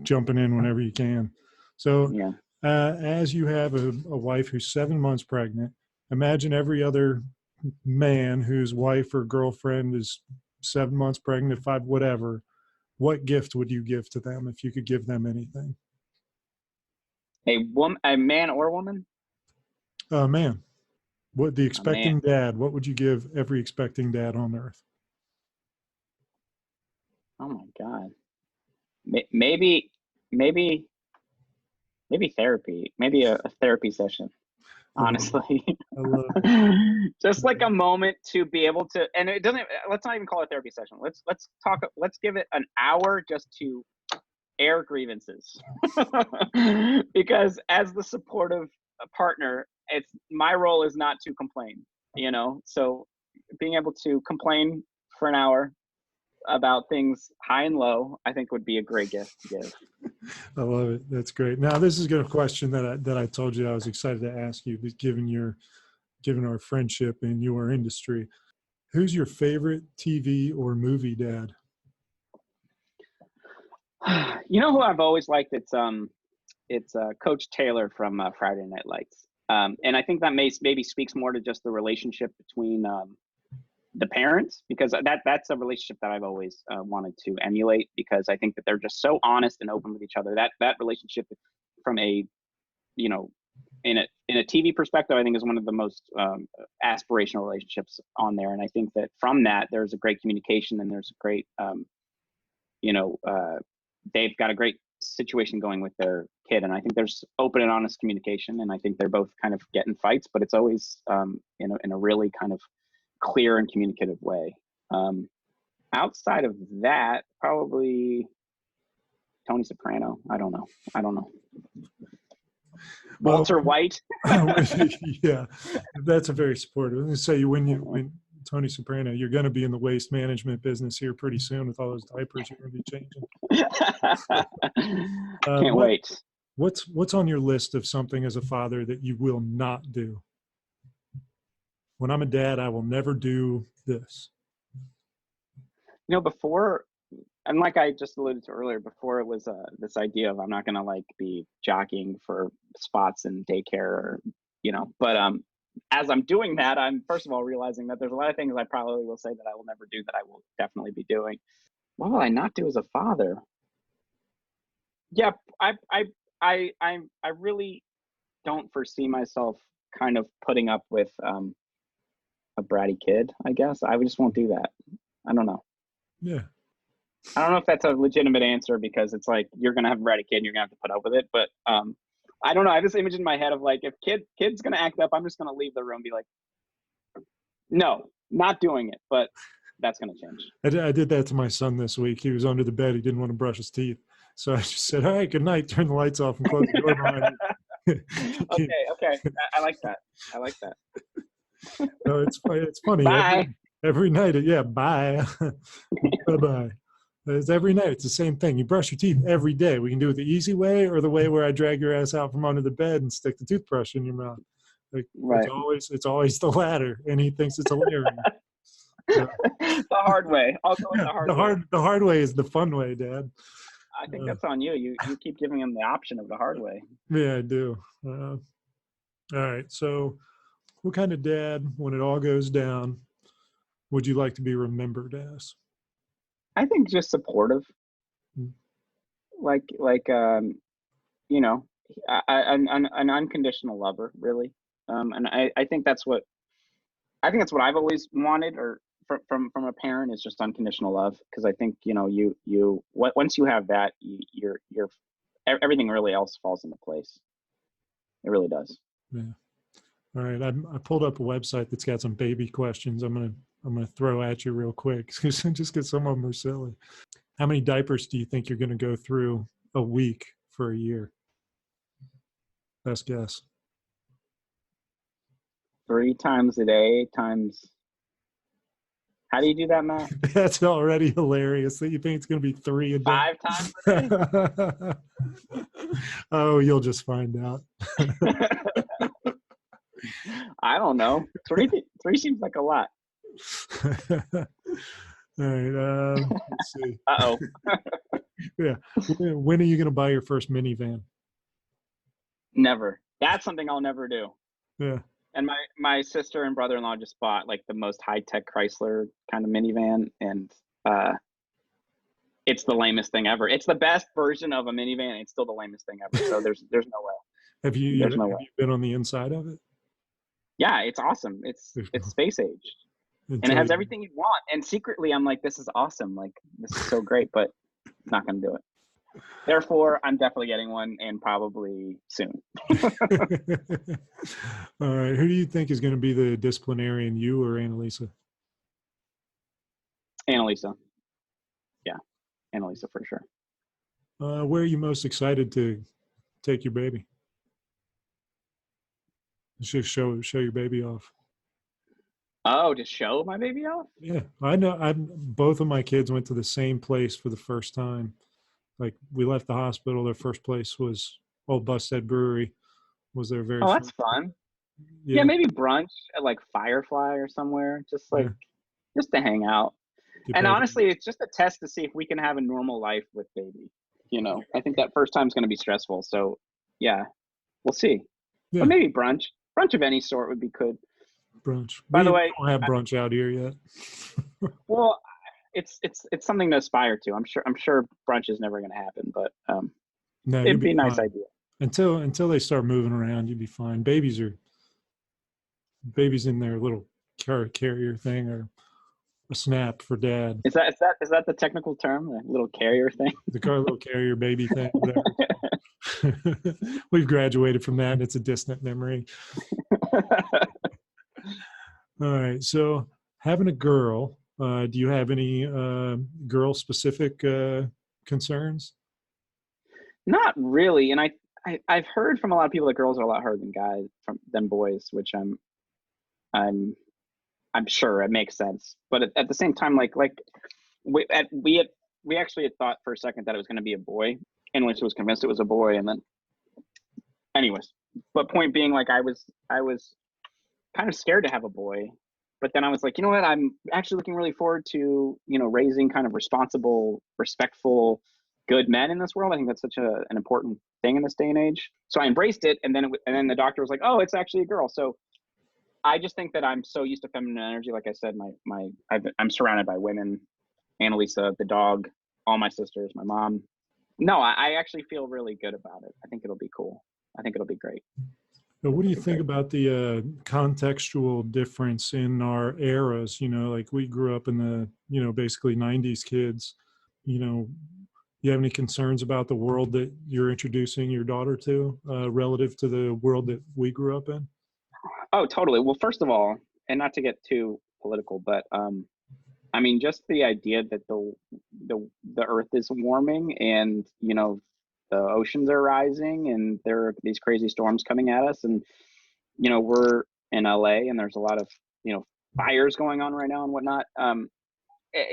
jumping in whenever you can. So Yeah. As you have a wife who's 7 months pregnant, imagine every other man whose wife or girlfriend is 7 months pregnant, 5, whatever. What gift would you give to them if you could give them anything? A man or woman? Man, what the A expecting man. dad? What would you give every expecting dad on earth? Oh my God. Maybe, maybe, maybe therapy. Maybe a therapy session. I love it. Honestly, I love it. just like a moment to be able to, and it doesn't. Let's not even call it a therapy session. Let's talk. Let's give it an hour just to air grievances, because as the supportive partner, it's my role is not to complain. So being able to complain for an hour about things high and low, I think would be a great gift to give. I love it. That's great. Now, this is a question that I told you I was excited to ask you, but given our friendship in your industry, who's your favorite TV or movie dad? You know who I've always liked? It's Coach Taylor from Friday Night Lights, and I think that maybe speaks more to just the relationship between the parents, because that's a relationship that I've always wanted to emulate, because I think that they're just so honest and open with each other. That relationship from a, in a TV perspective, I think is one of the most aspirational relationships on there. And I think that from that, there's a great communication, and there's a great, they've got a great situation going with their kid. And I think there's open and honest communication. And I think they're both kind of getting fights, but it's always in a really kind of clear and communicative way. Outside of that, probably Tony Soprano. I don't know. Walter White. Yeah, that's a very supportive. I'm going to say when Tony Soprano, you're going to be in the waste management business here pretty soon with all those diapers you're going to be changing. Can't wait. What's on your list of something as a father that you will not do? When I'm a dad, I will never do this. Before, and like I just alluded to earlier, before it was this idea of I'm not gonna be jockeying for spots in daycare, but as I'm doing that, I'm first of all realizing that there's a lot of things I probably will say that I will never do that I will definitely be doing. What will I not do as a father? Yeah, I really don't foresee myself kind of putting up with a bratty kid, I guess. I just won't do that. I don't know. Yeah. I don't know if that's a legitimate answer, because it's like, you're going to have a bratty kid and you're going to have to put up with it. But I don't know. I have this image in my head of if kid's going to act up, I'm just going to leave the room and be like, no, not doing it. But that's going to change. I did that to my son this week. He was under the bed. He didn't want to brush his teeth. So I just said, all right, good night. Turn the lights off and close the door behind you. Okay. I like that. No, it's funny. Bye. Every night. Yeah, bye. Bye-bye. It's every night. It's the same thing. You brush your teeth every day. We can do it the easy way or the way where I drag your ass out from under the bed and stick the toothbrush in your mouth. Right. It's always the latter, and he thinks it's hilarious. The hard way. I'll go with the hard way. The hard way is the fun way, Dad. I think that's on you. You keep giving him the option of the hard way. Yeah, I do. All right. So what kind of dad, when it all goes down, would you like to be remembered as? I think just supportive, an unconditional lover, really. And I think that's what I've always wanted, or from a parent, is just unconditional love. Because I think once you have that, you're everything really else falls into place. It really does. Yeah. All right. I pulled up a website that's got some baby questions. I'm gonna throw at you real quick, just because some of them are silly. How many diapers do you think you're going to go through a week for a year? Best guess. 3 times a day times. How do you do that, Matt? That's already hilarious that you think it's going to be 3 a day. 5 times a day? Oh, you'll just find out. I don't know. 3 seems like a lot. All right. Let's see. Uh-oh. Yeah. When are you going to buy your first minivan? Never. That's something I'll never do. Yeah. And my sister and brother-in-law just bought the most high-tech Chrysler kind of minivan, and it's the lamest thing ever. It's the best version of a minivan, and it's still the lamest thing ever. So there's no way. Have There's no way. you been on the inside of it? Yeah, it's awesome. It's space age, and it has everything you want. And secretly, I'm like, this is awesome. Like, this is so great, but not going to do it. Therefore, I'm definitely getting one, and probably soon. All right. Who do you think is going to be the disciplinarian, you or Annalisa? Annalisa. Yeah, Annalisa for sure. Where are you most excited to take your baby? Just show your baby off. Oh, to show my baby off? Yeah, I know. Both of my kids went to the same place for the first time. Like, we left the hospital. Their first place was Old Busted Brewery. Was their very Oh, first. that's fun. Yeah, Yeah, maybe brunch at like Firefly or somewhere, just like just to hang out. And honestly, it's just a test to see if we can have a normal life with baby. You know, I think that first time is going to be stressful. So, yeah, we'll see. Yeah. But maybe brunch of any sort would be good. Brunch. By the way, we don't have brunch out here yet. Well, it's something to aspire to. I'm sure brunch is never going to happen, but No, it'd be a nice fine. idea. Until they start moving around, you'd be fine. Babies in their little carrier thing, or a snap for dad. Is that the technical term, the little carrier thing? The little carrier baby thing. We've graduated from that, and it's a distant memory. All right. So, having a girl, do you have any girl-specific concerns? Not really, and I've heard from a lot of people that girls are a lot harder than boys, which I'm sure it makes sense. But at the same time, like we actually had thought for a second that it was going to be a boy, and was convinced it was a boy, and then anyways. But point being, like, I was kind of scared to have a boy, but then I was like, you know what? I'm actually looking really forward to, you know, raising kind of responsible, respectful, good men in this world. I think that's such an important thing in this day and age. So I embraced it, and then the doctor was like, oh, it's actually a girl. So I just think that I'm so used to feminine energy. Like I said, I'm surrounded by women. Annalisa, the dog, all my sisters, my mom. No, I actually feel really good about it. I think it'll be cool. I think it'll be great. But what do you think about the contextual difference in our eras? You know, like, we grew up in the, you know, basically 90s kids. You know, you have any concerns about the world that you're introducing your daughter to relative to the world that we grew up in? Oh, totally. Well, first of all, and not to get too political, but I mean, just the idea that the Earth is warming, and, you know, the oceans are rising, and there are these crazy storms coming at us, and, you know, we're in LA, and there's a lot of, you know, fires going on right now and whatnot.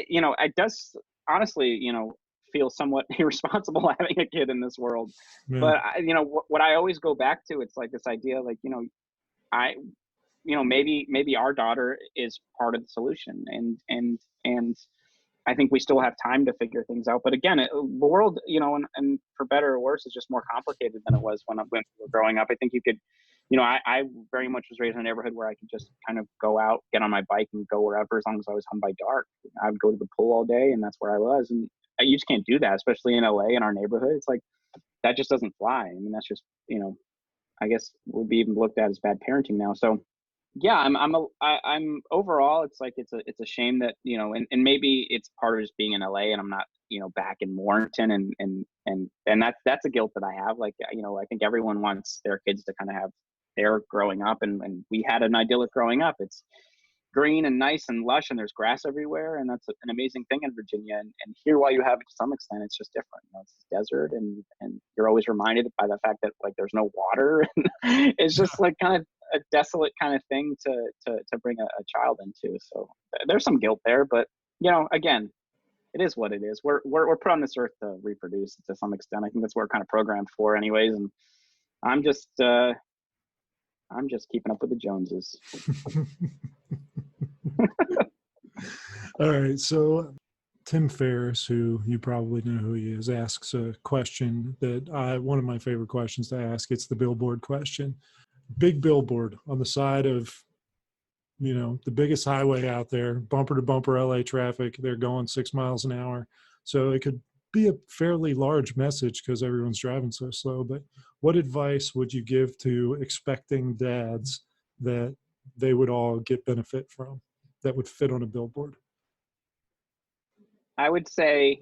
You know, it does honestly, you know, feel somewhat irresponsible having a kid in this world. Yeah. But you know, what I always go back to, it's like this idea, like, you know, maybe our daughter is part of the solution, and I think we still have time to figure things out. But again, the world, you know, and for better or worse, is just more complicated than it was when we were growing up. I think you could, you know, I very much was raised in a neighborhood where I could just kind of go out, get on my bike, and go wherever, as long as I was home by dark. I would go to the pool all day, and that's where I was. And you just can't do that, especially in LA, in our neighborhood. It's like, that just doesn't fly. I mean, that's just, you know, I guess would be even looked at as bad parenting now. So yeah, I'm overall, it's like, it's a shame that, you know, and maybe it's part of just being in LA, and I'm not, you know, back in Warrenton, and that's a guilt that I have. Like, you know, I think everyone wants their kids to kind of have their growing up, and we had an idyllic growing up. It's green and nice and lush, and there's grass everywhere, and that's an amazing thing in Virginia. And here, while you have it to some extent, it's just different. You know, it's desert, and you're always reminded by the fact that, like, there's no water. And it's just like kind of a desolate kind of thing to bring a child into. So there's some guilt there, but, you know, again, it is what it is. We're put on this earth to reproduce to some extent. I think that's what we're kind of programmed for, anyways. And I'm just keeping up with the Joneses. All right. So Tim Ferriss, who you probably know who he is, asks a question that one of my favorite questions to ask. It's the billboard question. Big billboard on the side of, you know, the biggest highway out there, bumper to bumper LA traffic. They're going 6 miles an hour. So it could be a fairly large message because everyone's driving so slow, but what advice would you give to expecting dads that they would all get benefit from, that would fit on a billboard? I would say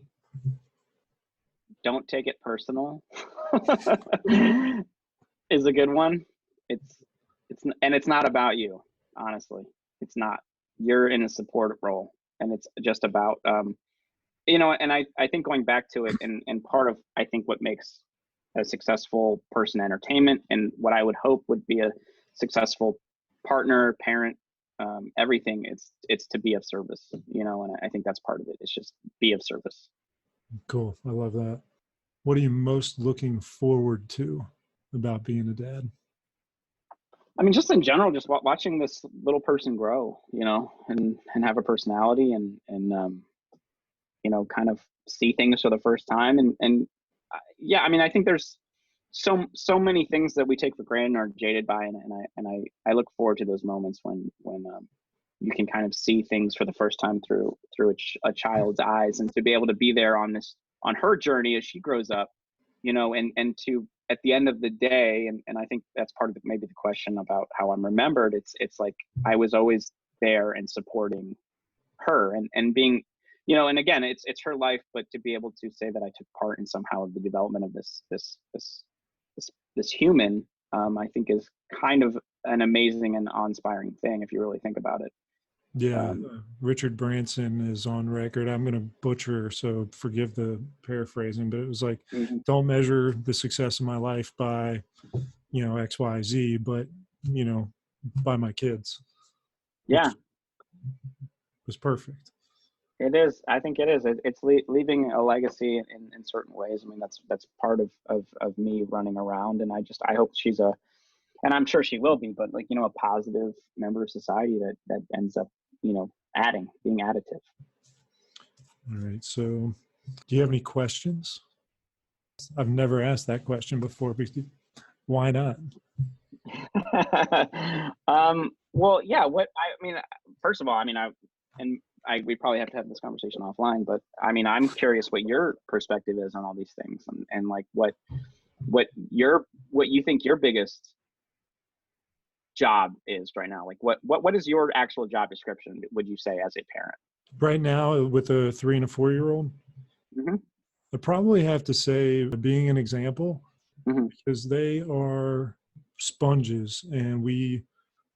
don't take it personal is a good one. It's not about you, honestly. It's not. You're in a support role, and it's just about and I think going back to it, and part of I think what makes a successful person entertainment, and what I would hope would be a successful partner, parent, everything, it's to be of service, and I think that's part of it. It's just be of service. Cool. I love that. What are you most looking forward to about being a dad? I mean, just in general, just watching this little person grow, and have a personality, and kind of see things for the first time, and yeah, I mean, I think there's so many things that we take for granted and are jaded by, and I look forward to those moments when you can kind of see things for the first time through a child's eyes, and to be able to be there on her journey as she grows up, and to, at the end of the day, and I think that's part of maybe the question about how I'm remembered. It's like I was always there and supporting her, and being, and again, it's her life, but to be able to say that I took part in somehow of the development of this human, I think is kind of an amazing and awe-inspiring thing if you really think about it. Yeah, Richard Branson is on record. I'm going to butcher, so forgive the paraphrasing, but it was like, don't measure the success of my life by, X, Y, Z, but, by my kids. Yeah. It was perfect. It is. I think it is. It's leaving a legacy in certain ways. I mean, that's part of me running around, and I hope she's and I'm sure she will be, but a positive member of society that ends up, being additive. All right. So do you have any questions? I've never asked that question before. Why not? Well, yeah. First of all, we probably have to have this conversation offline, but I mean, I'm curious what your perspective is on all these things, and like what you think your biggest job is right now. Like what is your actual job description, would you say, as a parent? Right now, with a 3 and a 4-year-old, I probably have to say being an example, because they are sponges, and we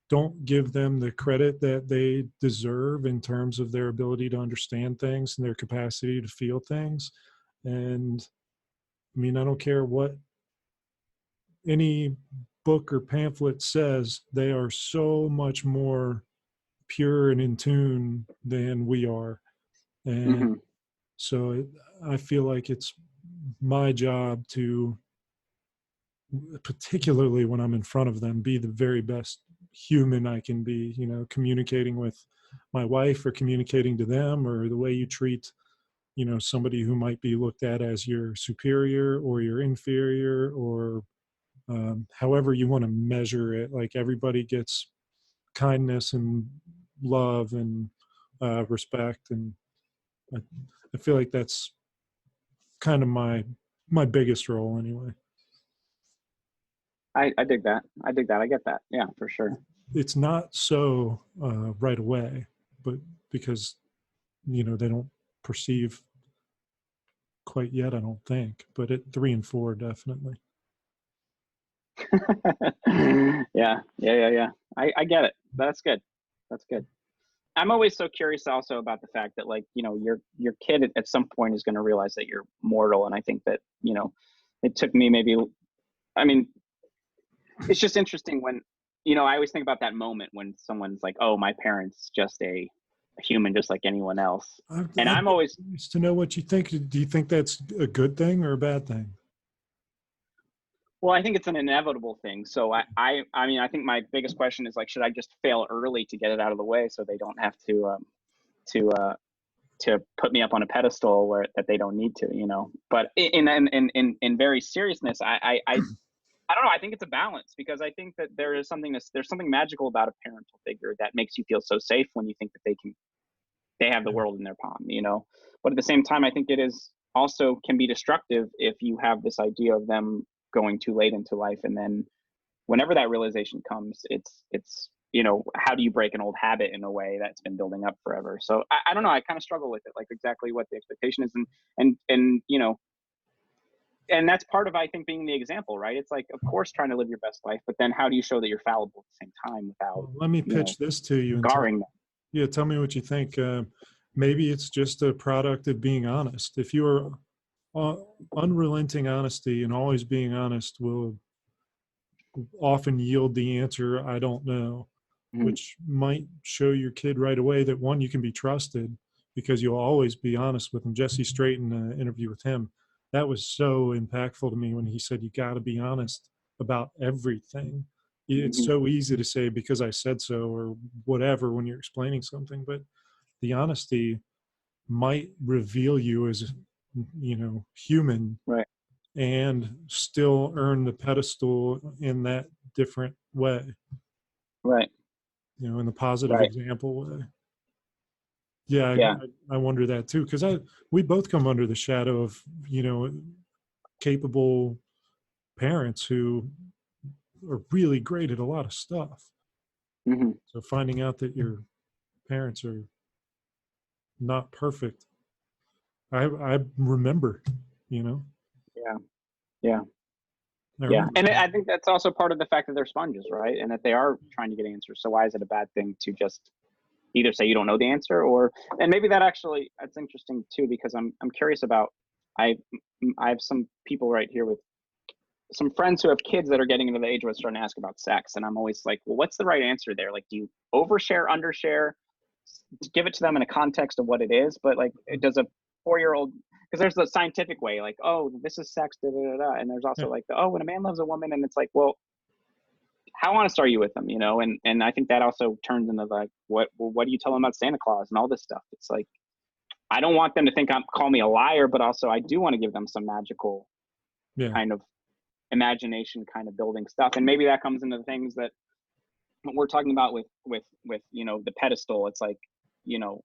don't give them the credit that they deserve in terms of their ability to understand things and their capacity to feel things. And I mean, I don't care what any book or pamphlet says, they are so much more pure and in tune than we are. And so I feel like it's my job to, particularly when I'm in front of them, be the very best human I can be, communicating with my wife or communicating to them, or the way you treat, somebody who might be looked at as your superior or your inferior, or however you want to measure it. Like, everybody gets kindness and love and respect. And I feel like that's kind of my biggest role anyway. I dig that. I get that. Yeah, for sure. It's not so right away, but because, they don't perceive quite yet, I don't think, but at 3 and 4, definitely. Yeah. I get it. That's good. I'm always so curious also about the fact that, your kid at some point is going to realize that you're mortal. And I think that, it took me it's just interesting when, I always think about that moment when someone's like, oh, my parent's just a human, just like anyone else. I'm always curious to know what you think. Do you think that's a good thing or a bad thing? Well, I think it's an inevitable thing. So I think my biggest question is, should I just fail early to get it out of the way, so they don't have to put me up on a pedestal that they don't need to, But in very seriousness, I don't know. I think it's a balance, because I think that there's something magical about a parental figure that makes you feel so safe when you think that they have the world in their palm, But at the same time, I think it is also can be destructive if you have this idea of them going too late into life, and then whenever that realization comes, it's how do you break an old habit in a way that's been building up forever? So I don't know, I kind of struggle with it, like exactly what the expectation is, and that's part of, I think, being the example, right? It's like, of course, trying to live your best life, but then how do you show that you're fallible at the same time without Well, let me pitch this to you and scarring them? yeah, tell me what you think. Maybe it's just a product of being honest. If you're unrelenting honesty and always being honest will often yield the answer, I don't know, which might show your kid right away that, one, you can be trusted because you'll always be honest with them. Jesse Straighten, interview with him, that was so impactful to me when he said, you got to be honest about everything. It's so easy to say because I said so or whatever when you're explaining something, but the honesty might reveal you as, human, Right. and still earn the pedestal in that different way, Right. in the positive Right. example way. Yeah, Yeah. I wonder that too, because we both come under the shadow of, capable parents who are really great at a lot of stuff. hmm So finding out that your parents are not perfect, I remember, Yeah. Yeah. I Yeah. remember. And I think that's also part of the fact that they're sponges, right? And that they are trying to get answers. So why is it a bad thing to just either say you don't know the answer, and maybe that's interesting too, because I'm curious about, I have some people right here with some friends who have kids that are getting into the age where they're starting to ask about sex. And I'm always like, well, what's the right answer there? Like, do you overshare, undershare, give it to them in a context of what it is? But like, does a 4-year-old, because there's the scientific way, like, oh, this is sex, da, da, da, da. And there's also Yeah. like, oh, when a man loves a woman, and it's like, well, how honest are you with them? And I think that also turns into like, what do you tell them about Santa Claus and all this stuff? It's like, I don't want them to call me a liar, but also I do want to give them some magical Yeah. kind of imagination, kind of building stuff. And maybe that comes into the things that we're talking about with the pedestal. It's like, do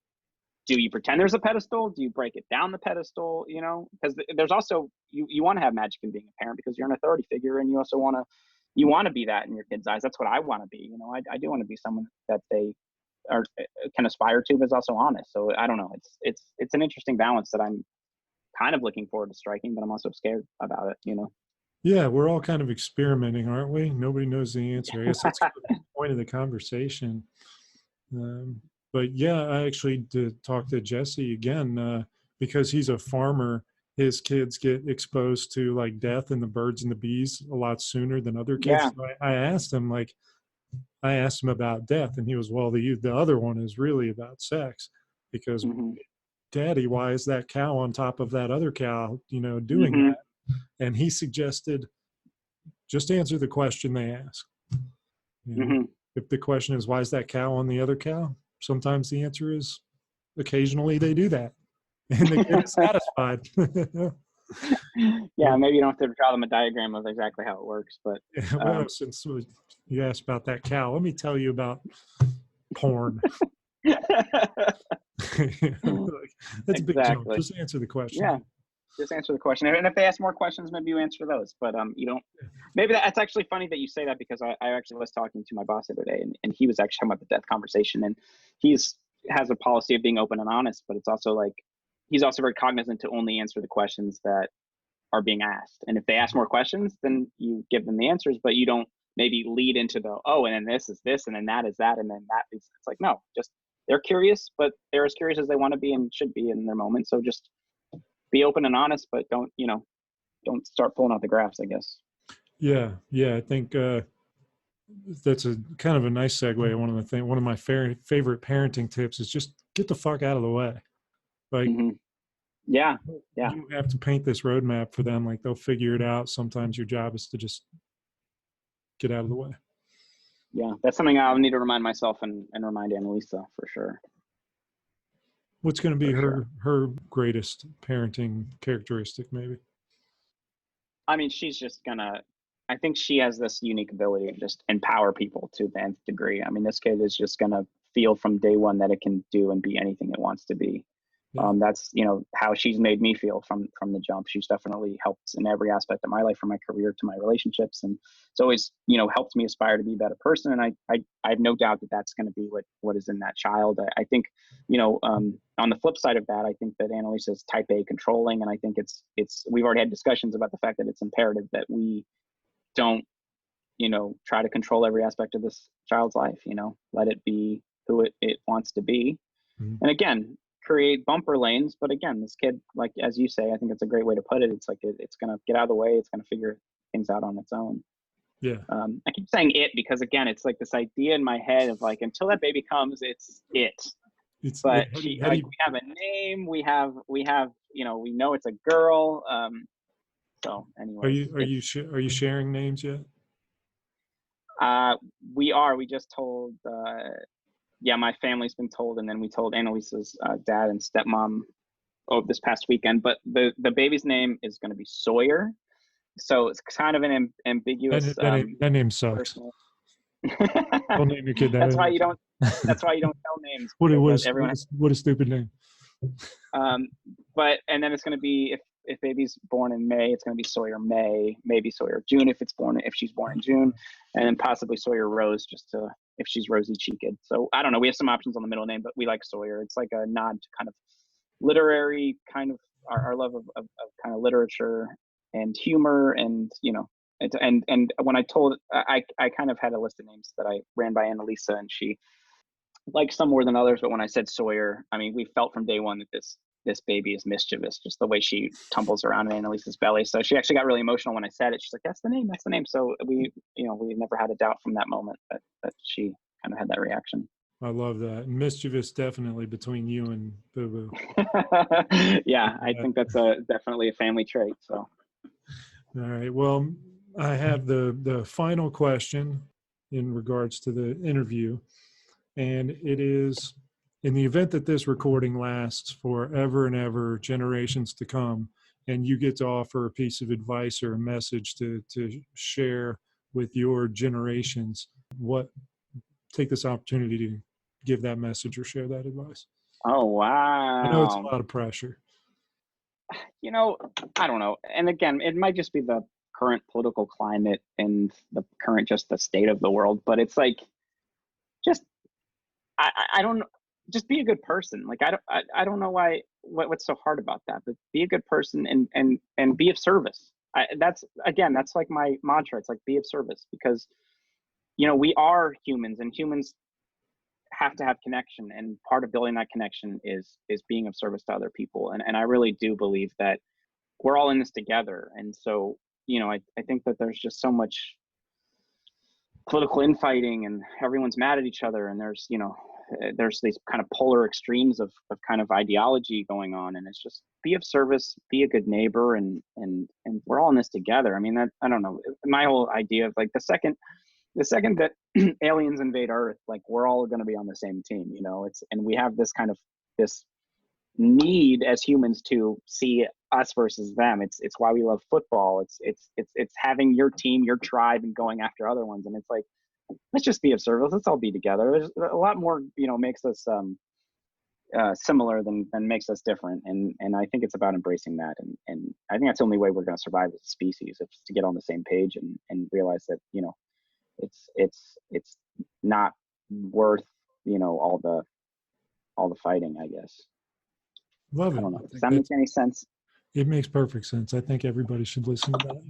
you pretend there's a pedestal? Do you break it down the pedestal? Because there's also, you want to have magic in being a parent because you're an authority figure, and you also want to be that in your kids' eyes. That's what I want to be. I do want to be someone that they can aspire to, but is also honest. So I don't know. It's an interesting balance that I'm kind of looking forward to striking, but I'm also scared about it. Yeah, we're all kind of experimenting, aren't we? Nobody knows the answer. I guess that's kind of the point of the conversation. But yeah, I actually did talk to Jesse again because he's a farmer. His kids get exposed to like death and the birds and the bees a lot sooner than other kids. Yeah. So I asked him about death, and he was, well, the other one is really about sex because, hmm Daddy, why is that cow on top of that other cow, doing hmm that? And he suggested just answer the question they ask. hmm If the question is, why is that cow on the other cow? Sometimes the answer is, occasionally they do that, and the kid is satisfied. Yeah, maybe you don't have to draw them a diagram of exactly how it works, but Well, since you asked about that cow, let me tell you about porn. That's a big jump. exactly. Just answer the question. Yeah, just answer the question. And if they ask more questions, maybe you answer those. But you don't. Maybe that's actually funny that you say that, because I actually was talking to my boss the other day, and he was actually talking about the death conversation, and has a policy of being open and honest, but it's also like he's also very cognizant to only answer the questions that are being asked. And if they ask more questions, then you give them the answers, but you don't maybe lead into and then this is this, and then that is that, and then that is, it's like, no, just, they're curious, but they're as curious as they want to be and should be in their moment. So just be open and honest, but don't start pulling out the graphs, I guess. Yeah. I think that's a kind of a nice segue. One of my favorite parenting tips is just get the fuck out of the way. Like, Yeah. you don't have to paint this roadmap for them. Like, they'll figure it out. Sometimes your job is to just get out of the way. Yeah, that's something I'll need to remind myself and remind Annalisa for sure. What's going to be For her greatest parenting characteristic, maybe? I mean, I think she has this unique ability to just empower people to the nth degree. I mean, this kid is just gonna feel from day one that it can do and be anything it wants to be. Yeah. That's, how she's made me feel from the jump. She's definitely helped in every aspect of my life, from my career to my relationships. And it's always, helped me aspire to be a better person. And I have no doubt that that's going to be what is in that child. I think, on the flip side of that, I think that Annalisa is type A controlling. And I think we've already had discussions about the fact that it's imperative that we don't, try to control every aspect of this child's life, let it be who it wants to be. Mhm. And again, create bumper lanes. But again, this kid, like, as you say, I think it's a great way to put it. It's like, it's going to get out of the way. It's going to figure things out on its own. Yeah. I keep saying it because, again, it's like this idea in my head of like, until that baby comes, it's it. But we have a name, we know it's a girl. So anyway, are you sharing names yet? we just told, my family's been told, and then we told Annalisa's dad and stepmom this past weekend. But the baby's name is going to be Sawyer, so it's kind of an ambiguous. That name sucks. Don't name your kid that. That's why you don't tell names. What a stupid name. But and then it's going to be, if baby's born in May, it's going to be Sawyer May, maybe Sawyer June if she's born in June, and then possibly Sawyer Rose if she's rosy cheeked. So I don't know. We have some options on the middle name, but we like Sawyer. It's like a nod to kind of literary, kind of our love of kind of literature and humor, and and when I told, I kind of had a list of names that I ran by Annalisa, and she liked some more than others. But when I said Sawyer, I mean, we felt from day one that this baby is mischievous, just the way she tumbles around in Annalisa's belly. So she actually got really emotional when I said it. She's like, that's the name. So we never had a doubt from that moment that she kind of had that reaction. I love that. Mischievous, definitely between you and Boo Boo. Yeah, I think that's definitely a family trait. So. All right. Well, I have the final question in regards to the interview, and it is, in the event that this recording lasts forever and ever, generations to come, and you get to offer a piece of advice or a message to share with your generations, take this opportunity to give that message or share that advice. Oh, wow. I know it's a lot of pressure. I don't know. And again, it might just be the current political climate and the current, just the state of the world. But it's like, I don't know. Just be a good person. Like, I don't know what's so hard about that, but be a good person and be of service. That's like my mantra. It's like, be of service, because, we are humans, and humans have to have connection, and part of building that connection is being of service to other people. And I really do believe that we're all in this together. And so, I think that there's just so much political infighting, and everyone's mad at each other, and there's these kind of polar extremes of kind of ideology going on. And it's just, be of service, be a good neighbor, and we're all in this together. I mean, I don't know, my whole idea of like, the second that aliens invade Earth, like, we're all going to be on the same team, and we have this kind of this need as humans to see us versus them. It's why we love football. It's having your team, your tribe, and going after other ones. And it's like, let's just be of service. Let's all be together. There's a lot more, makes us similar than makes us different. And I think it's about embracing that. And I think that's the only way we're going to survive as a species, is to get on the same page and realize that, it's not worth, all the fighting, I guess. Love it. I don't know. Does that make any sense? It makes perfect sense. I think everybody should listen to that.